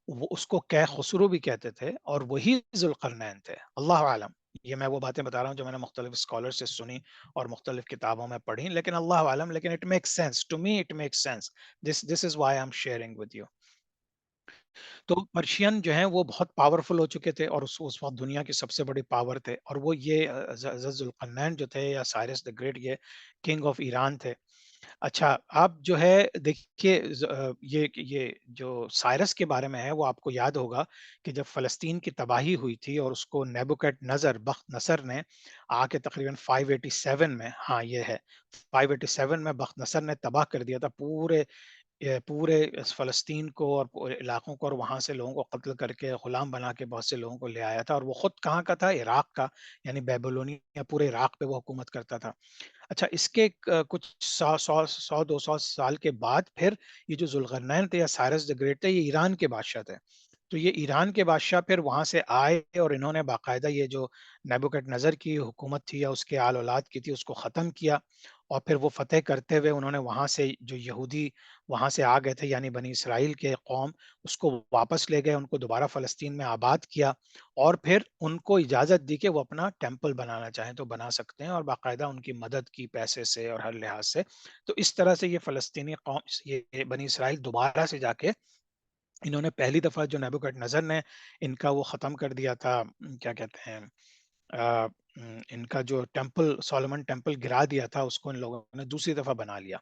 وہ اس کو کہ خسرو بھی کہتے تھے، اور وہی ذوالقرنین تھے. اللہ عالم، یہ میں وہ باتیں بتا رہا ہوں جو میں نے مختلف اسکالر سے سنی اور مختلف کتابوں میں پڑھی، لیکن اللہ عالم، لیکن it make sense to me, it make sense. This is why I am sharing with you. تو پرشین جو ہیں وہ بہت پاورفل ہو چکے تھے، اور اس وقت دنیا کی سب سے بڑی پاور تھے، اور وہ یہ ذوالقرنین جو تھے یا سائرس دا گریٹ، یہ کنگ آف ایران تھے. اچھا، آپ جو ہے دیکھیے یہ جو سائرس کے بارے میں ہے وہ آپ کو یاد ہوگا کہ جب فلسطین کی تباہی ہوئی تھی اور اس کو نیبوکیڈ نظر بخت نصر نے آ کے تقریباً 587 میں، ہاں یہ ہے 587 میں بخت نصر نے تباہ کر دیا تھا پورے اس فلسطین کو اور پورے علاقوں کو، اور وہاں سے لوگوں کو قتل کر کے غلام بنا کے بہت سے لوگوں کو لے آیا تھا. اور وہ خود کہاں کا تھا؟ عراق کا، یعنی بیبلونیا، پورے عراق پہ وہ حکومت کرتا تھا. اچھا، اس کے کچھ 100 200 سال کے بعد پھر یہ جو ذوالقرنین تھے یا سائرس دی گریٹ تھے، یہ ایران کے بادشاہ تھے. تو یہ ایران کے بادشاہ پھر وہاں سے آئے، اور انہوں نے باقاعدہ یہ جو نیبوکڈ نظر کی حکومت تھی یا اس کے آل اولاد کی تھی اس کو ختم کیا. اور پھر وہ فتح کرتے ہوئے انہوں نے وہاں سے جو یہودی وہاں سے آ گئے تھے یعنی بنی اسرائیل کے قوم، اس کو واپس لے گئے، ان کو دوبارہ فلسطین میں آباد کیا، اور پھر ان کو اجازت دی کہ وہ اپنا ٹیمپل بنانا چاہیں تو بنا سکتے ہیں، اور باقاعدہ ان کی مدد کی پیسے سے اور ہر لحاظ سے. تو اس طرح سے یہ فلسطینی قوم، یہ بنی اسرائیل دوبارہ سے جا کے انہوں نے پہلی دفعہ جو نیبوکڈ نظر نے ان کا وہ ختم کر دیا تھا، کیا کہتے ہیں، آ، ان کا جو ٹیمپل سولومن ٹیمپل گرا دیا تھا، اس کو ان لوگوں نے دوسری دفعہ بنا لیا.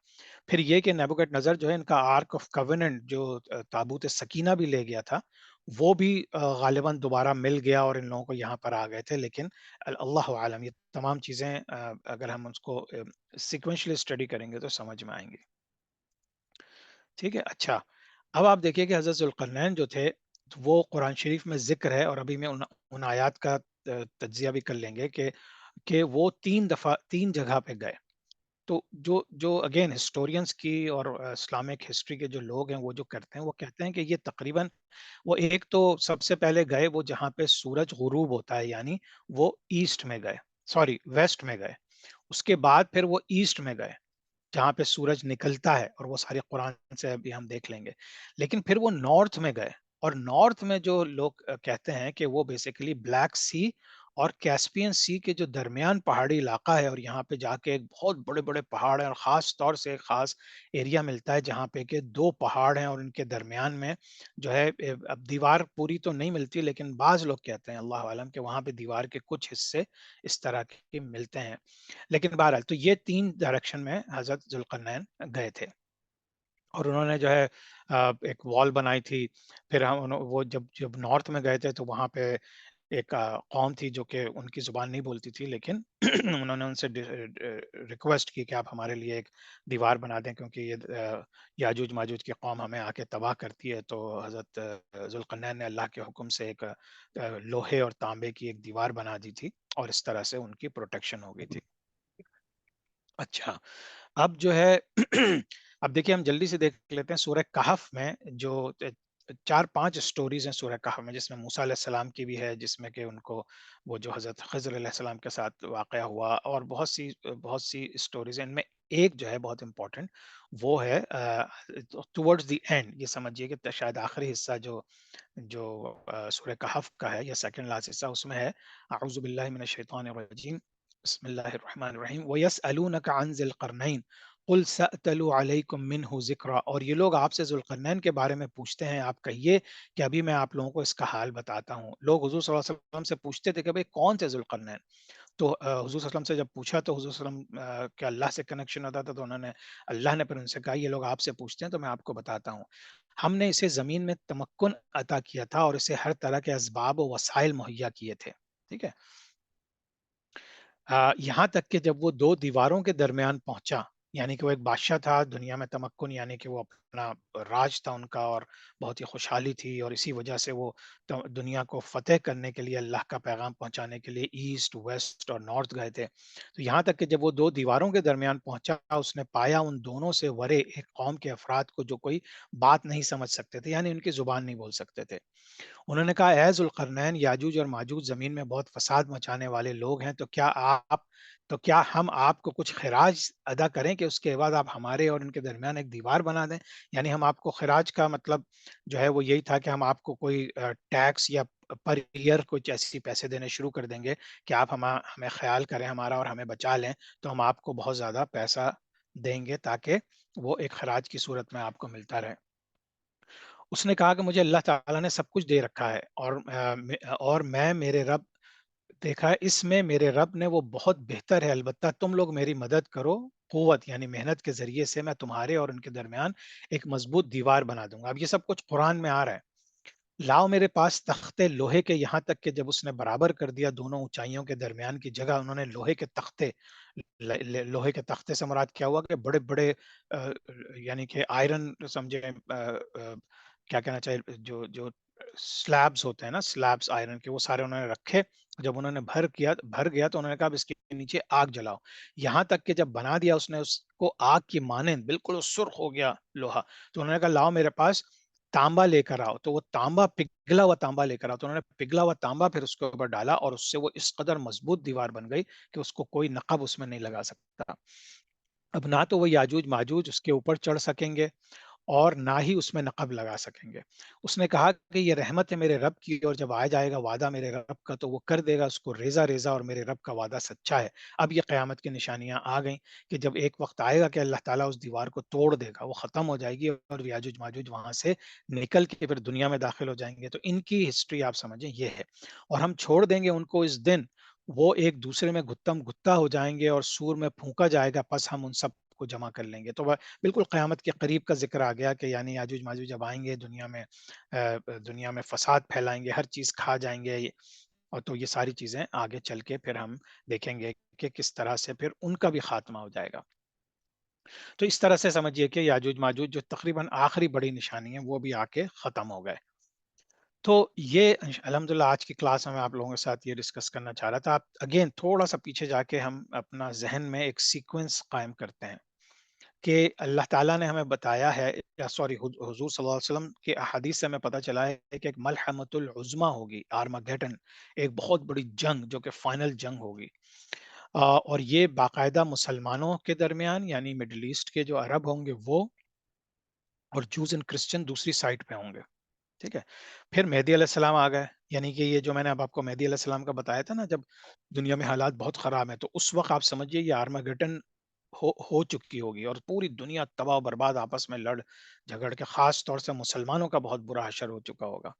پھر یہ کہ نیبوکڈ نظر جو ہے ان کا آرک آف کووننٹ جو تابوت سکینہ بھی لے گیا تھا، وہ بھی غالباً دوبارہ مل گیا اور ان لوگوں کو یہاں پر آ گئے تھے. لیکن اللہ عالم، یہ تمام چیزیں اگر ہم اس کو سیکوینشلی اسٹڈی کریں گے تو سمجھ میں آئیں گی. ٹھیک ہے. اچھا، اب آپ دیکھیے کہ حضرت ذوالقرنین جو تھے وہ قرآن شریف میں ذکر ہے، اور ابھی میں ان آیات کا تجزیہ بھی کر لیں گے کہ وہ 3 دفعہ 3 جگہ پہ گئے. تو جو اگین ہسٹورینس کی اور اسلامک ہسٹری کے جو لوگ ہیں وہ جو کرتے ہیں وہ کہتے ہیں کہ یہ تقریباً وہ ایک تو سب سے پہلے گئے وہ جہاں پہ سورج غروب ہوتا ہے، یعنی وہ ایسٹ میں گئے، سوری ویسٹ میں گئے. اس کے بعد پھر وہ ایسٹ میں گئے جہاں پہ سورج نکلتا ہے، اور وہ ساری قرآن سے ابھی ہم دیکھ لیں گے. لیکن پھر وہ نارتھ میں گئے، اور نارتھ میں جو لوگ کہتے ہیں کہ وہ بیسیکلی بلیک سی اور کیسپین سی کے جو درمیان پہاڑی علاقہ ہے، اور یہاں پہ جا کے ایک بہت بڑے بڑے پہاڑ ہیں، اور خاص طور سے ایک خاص ایریا ملتا ہے جہاں پہ کہ دو پہاڑ ہیں اور ان کے درمیان میں جو ہے اب دیوار پوری تو نہیں ملتی، لیکن بعض لوگ کہتے ہیں اللہ عالم کہ وہاں پہ دیوار کے کچھ حصے اس طرح کے ملتے ہیں. لیکن بہرحال تو یہ تین ڈائریکشن میں حضرت ذوالقرنین گئے تھے، اور انہوں نے جو ہے ایک وال بنائی تھی. پھر وہ جب جب نارتھ میں گئے تھے تو وہاں پہ ایک قوم تھی جو کہ ان کی زبان نہیں بولتی تھی، لیکن انہوں نے ان سے ریکویسٹ کی کہ آپ ہمارے لیے ایک دیوار بنا دیں، کیونکہ یہ یاجوج ماجوج کی قوم ہمیں آ کے تباہ کرتی ہے. تو حضرت ذوالقرنین نے اللہ کے حکم سے ایک لوہے اور تانبے کی ایک دیوار بنا دی تھی، اور اس طرح سے ان کی پروٹیکشن ہو گئی تھی. اچھا، اب جو ہے اب دیکھیے ہم جلدی سے دیکھ لیتے ہیں سورہ کہف میں جو چار پانچ سٹوریز ہیں سورہ کہف میں، جس میں موسیٰ علیہ السلام کی بھی ہے، جس میں کہ ان کو وہ جو حضرت خضر علیہ السلام کے ساتھ واقعہ ہوا، اور بہت سی سٹوریز ہیں. ان میں ایک جو ہے بہت امپورٹنٹ، وہ ہے ٹورڈز دی اینڈ، یہ سمجھیے کہ شاید آخری حصہ جو جو سورہ کہف کا ہے، یا سیکنڈ لاسٹ حصہ، اس میں ہے اعوذ باللہ من الشیطان الرجیم بسم اللہ الرحمن الرحیم وَيَسْأَلُونَكَ عَنْ ذِي الْقَرْنَيْنِ قُلْ سَأْتَلُو عَلَيْكُم مِّنْهُ ذِكْرًا. اور یہ لوگ آپ سے ذوالقرنین کے بارے میں پوچھتے ہیں، آپ کہیے کہ ابھی میں آپ لوگوں کو اس کا حال بتاتا ہوں. لوگ حضور صلی اللہ علیہ وسلم سے پوچھتے تھے کہ بھئی کون تھے ذوالقرنین؟ تو حضور صلی اللہ علیہ وسلم سے جب پوچھا تو حضور صلی اللہ علیہ وسلم کہ اللہ سے کنیکشن ہوتا تھا، تو انہوں نے اللہ نے پھر ان سے کہا یہ لوگ آپ سے پوچھتے ہیں تو میں آپ کو بتاتا ہوں. ہم نے اسے زمین میں تمکن عطا کیا تھا اور اسے ہر طرح کے اسباب و وسائل مہیا کیے تھے. ٹھیک ہے، یہاں تک کہ جب وہ دو دیواروں کے درمیان پہنچا، یعنی کہ وہ ایک بادشاہ تھا دنیا میں تمکن، یعنی کہ وہ اپنا راج تھا ان کا، اور بہت ہی خوشحالی تھی، اور اسی وجہ سے وہ دنیا کو فتح کرنے کے لیے، اللہ کا پیغام پہنچانے کے لیے ایسٹ ویسٹ اور نارتھ گئے تھے. تو یہاں تک کہ جب وہ دو دیواروں کے درمیان پہنچا، اس نے پایا ان دونوں سے ورے ایک قوم کے افراد کو جو کوئی بات نہیں سمجھ سکتے تھے، یعنی ان کی زبان نہیں بول سکتے تھے. انہوں نے کہا اے ذوالقرنین، یاجوج اور ماجوج زمین میں بہت فساد مچانے والے لوگ ہیں، تو کیا ہم آپ کو کچھ خراج ادا کریں کہ اس کے بعد آپ ہمارے اور ان کے درمیان ایک دیوار بنا دیں؟ یعنی ہم آپ کو خراج کا مطلب جو ہے وہ یہی تھا کہ ہم آپ کو کوئی ٹیکس یا پر ایئر کچھ ایسی پیسے دینے شروع کر دیں گے کہ آپ ہمیں خیال کریں ہمارا اور ہمیں بچا لیں، تو ہم آپ کو بہت زیادہ پیسہ دیں گے تاکہ وہ ایک خراج کی صورت میں آپ کو ملتا رہے. اس نے کہا کہ مجھے اللہ تعالیٰ نے سب کچھ دے رکھا ہے، اور میں میرے رب دیکھا ہے اس میں میرے رب نے وہ بہت بہتر ہے، البتہ تم لوگ میری مدد کرو، قوت یعنی محنت کے ذریعے سے میں تمہارے اور ان کے درمیان ایک مضبوط دیوار بنا دوں گا. اب یہ سب کچھ قرآن میں آ رہا ہے. لاؤ میرے پاس تختے لوہے کے، یہاں تک کہ جب اس نے برابر کر دیا دونوں اونچائیوں کے درمیان کی جگہ، انہوں نے لوہے کے تختے، لوہے کے تختے سے مراد کیا ہوا کہ بڑے بڑے یعنی کہ آئرن سمجھے، کیا کہنا چاہیے، جو جو سلیبز ہوتے ہیں نا، سلیبز آئرن کے، وہ سارے انہوں نے رکھے. جب انہوں نے بھر گیا تو انہوں نے کہا اب اس کے نیچے آگ جلاؤ. یہاں تک کہ جب بنا دیا اس نے اس کو آگ کی مانند، بالکل سرخ ہو گیا لوہا، تو انہوں نے کہا لاؤ میرے پاس تانبا لے کر آؤ. تو وہ تانبا، پگھلا ہوا تانبا لے کر آؤ. تو انہوں نے پگھلا ہوا تانبا پھر اس کے اوپر ڈالا، اور اس سے وہ اس قدر مضبوط دیوار بن گئی کہ اس کو کوئی نقب اس میں نہیں لگا سکتا. اب نہ تو وہ یاجوج ماجوج اس کے اوپر چڑھ سکیں گے، اور نہ ہی اس میں نقب لگا سکیں گے. اس نے کہا کہ یہ رحمت ہے میرے رب کی، اور جب آ جائے گا وعدہ میرے رب کا تو وہ کر دے گا اس کو ریزہ ریزہ، اور میرے رب کا وعدہ سچا ہے. اب یہ قیامت کی نشانیاں آ گئیں کہ جب ایک وقت آئے گا کہ اللہ تعالیٰ اس دیوار کو توڑ دے گا، وہ ختم ہو جائے گی، اور یاجوج ماجوج وہاں سے نکل کے پھر دنیا میں داخل ہو جائیں گے. تو ان کی ہسٹری آپ سمجھیں یہ ہے، اور ہم چھوڑ دیں گے ان کو اس دن، وہ ایک دوسرے میں گتم گتا ہو جائیں گے اور سور میں پھونکا جائے گا، پس ہم ان سب کو جمع کر لیں گے. تو بالکل قیامت کے قریب کا ذکر آ گیا کہ یعنی یاجوج ماجوج جب آئیں گے دنیا میں فساد پھیلائیں گے، ہر چیز کھا جائیں گے. اور تو یہ ساری چیزیں آگے چل کے پھر ہم دیکھیں گے کہ کس طرح سے پھر ان کا بھی خاتمہ ہو جائے گا. تو اس طرح سے سمجھیے کہ یاجوج ماجوج جو تقریباً آخری بڑی نشانی ہے وہ بھی آ کے ختم ہو گئے. تو یہ الحمدللہ آج کی کلاس میں آپ لوگوں کے ساتھ یہ ڈسکس کرنا چاہ رہا تھا. آپ اگین تھوڑا سا پیچھے جا کے ہم اپنا ذہن میں ایک سیکوینس قائم کرتے ہیں کہ اللہ تعالیٰ نے ہمیں بتایا ہے، یا سوری حضور صلی اللہ علیہ وسلم کے احادیث سے ہمیں پتہ چلا ہے کہ ایک ملحمۃ العظمی ہوگی، آرماگیڈن، ایک بہت بڑی جنگ جو کہ فائنل جنگ ہوگی. اور یہ باقاعدہ مسلمانوں کے درمیان، یعنی مڈل ایسٹ کے جو عرب ہوں گے وہ، اور جوز اینڈ کرسچن دوسری سائڈ پہ ہوں گے. ٹھیک ہے. پھر مہدی علیہ السلام آ گئے، یعنی کہ یہ جو میں نے اب آپ کو مہدی علیہ السلام کا بتایا تھا نا، جب دنیا میں حالات بہت خراب ہیں تو اس وقت آپ سمجھیے یہ آرماگیڈن ہو چکی ہوگی، اور پوری دنیا تباہ و برباد آپس میں لڑ جھگڑ کے، خاص طور سے مسلمانوں کا بہت برا حشر ہو چکا ہوگا۔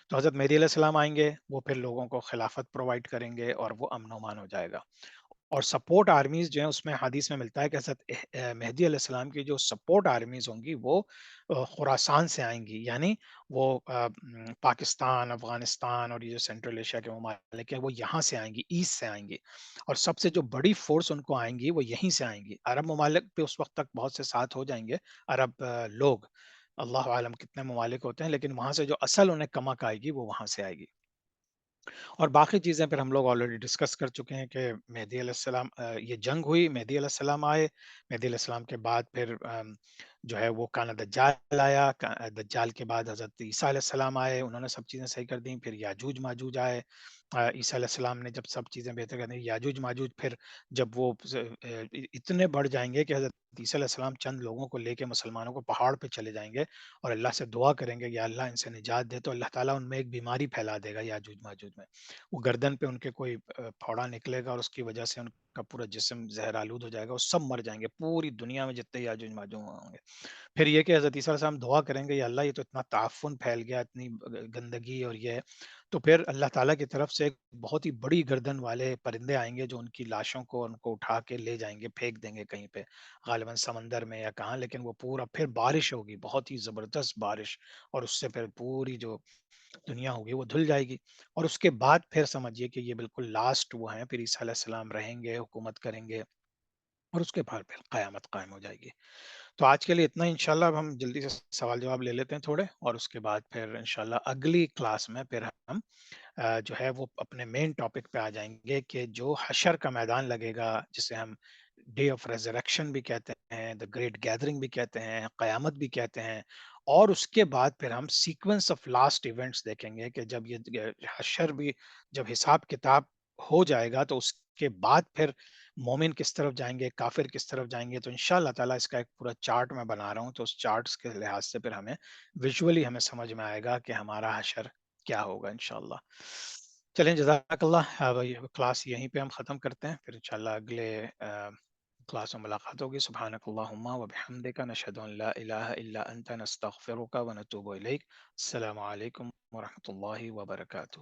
تو حضرت مہدی علیہ السلام آئیں گے، وہ پھر لوگوں کو خلافت پرووائڈ کریں گے اور وہ امن و امان ہو جائے گا۔ اور سپورٹ آرمیز جو ہیں اس میں حدیث میں ملتا ہے کہ حضرت مہدی علیہ السلام کی جو سپورٹ آرمیز ہوں گی وہ خراسان سے آئیں گی، یعنی وہ پاکستان، افغانستان اور یہ جو سینٹرل ایشیا کے ممالک ہیں وہ یہاں سے آئیں گی، ایسٹ سے آئیں گی، اور سب سے جو بڑی فورس ان کو آئیں گی وہ یہیں سے آئیں گی۔ عرب ممالک پہ اس وقت تک بہت سے ساتھ ہو جائیں گے، عرب لوگ، اللہ عالم کتنے ممالک ہوتے ہیں، لیکن وہاں سے جو اصل انہیں کمک آئے گی وہ وہاں سے آئے گی۔ اور باقی چیزیں پھر ہم لوگ آلریڈی ڈسکس کر چکے ہیں کہ مہدی علیہ السلام، یہ جنگ ہوئی، مہدی علیہ السلام آئے، مہدی علیہ السلام کے بعد پھر جو ہے وہ کانا دجال آیا، دجال کے بعد حضرت عیسیٰ علیہ السلام آئے، انہوں نے سب چیزیں صحیح کر دیں، پھر یاجوج ماجوج آئے، عیسیٰ علیہ السلام نے جب سب چیزیں بہتر کر دیں، یاجوج ماجوج پھر جب وہ اتنے بڑھ جائیں گے کہ حضرت عیسیٰ علیہ السلام چند لوگوں کو لے کے مسلمانوں کو پہاڑ پہ چلے جائیں گے اور اللہ سے دعا کریں گے یا اللہ ان سے نجات دے، تو اللہ تعالیٰ ان میں ایک بیماری پھیلا دے گا یاجوج ماجوج میں، وہ گردن پہ ان کے کوئی پھوڑا نکلے گا اور اس کی وجہ سے ان کا پورا جسم زہر آلود ہو جائے گا، وہ سب مر جائیں گے، پوری دنیا میں جتنے یاجوج ماجوج ہوں گے۔ پھر یہ کہ حضرت عیسیٰ علیہ السلام دعا کریں گے یا اللہ یہ تو اتنا تعفن پھیل گیا، اتنی گندگی اور یہ ہے، تو پھر اللہ تعالیٰ کی طرف سے ایک بہت ہی بڑی گردن والے پرندے آئیں گے جو ان کی لاشوں کو ان کو اٹھا کے لے جائیں گے، پھینک دیں گے کہیں پہ، غالباً سمندر میں یا کہاں، لیکن وہ پورا پھر بارش ہوگی، بہت ہی زبردست بارش، اور اس سے پھر پوری جو دنیا ہوگی وہ دھل جائے گی، اور اس کے بعد پھر سمجھیے کہ یہ بالکل لاسٹ وہ ہیں، پھر عیسیٰ علیہ السلام رہیں گے، حکومت کریں گے، اور اس کے بعد پھر قیامت قائم ہو جائے گی۔ تو آج کے لیے اتنا ہی، انشاءاللہ اب ہم جلدی سے سوال جواب لے لیتے ہیں تھوڑے، اور اس کے بعد پھر انشاءاللہ اگلی کلاس میں پھر ہم جو ہے وہ اپنے مین ٹاپک پہ آ جائیں گے کہ جو حشر کا میدان لگے گا، جسے ہم ڈے آف ریزریکشن بھی کہتے ہیں، دا گریٹ گیدرنگ بھی کہتے ہیں، قیامت بھی کہتے ہیں، اور اس کے بعد پھر ہم سیکوینس آف لاسٹ ایونٹس دیکھیں گے کہ جب یہ حشر بھی، جب حساب کتاب ہو جائے گا تو اس کے بعد پھر مومن کس طرف جائیں گے، کافر کس طرف جائیں گے، تو انشاءاللہ تعالیٰ اس کا ایک پورا چارٹ میں بنا رہا ہوں، تو اس چارٹس کے لحاظ سے پھر ہمیں ویژولی ہمیں سمجھ میں آئے گا کہ ہمارا حشر کیا ہوگا انشاءاللہ۔ چلیں، جزاک اللہ، یہ کلاس یہیں پہ ہم ختم کرتے ہیں، پھر انشاءاللہ اگلے کلاس میں ملاقات ہوگی۔ سبحانک اللہم و بحمدک، نشہد ان لا الہ الا انت، نستغفرک و نتوب الیک۔ السلام علیکم ورحمۃ اللہ وبرکاتہ۔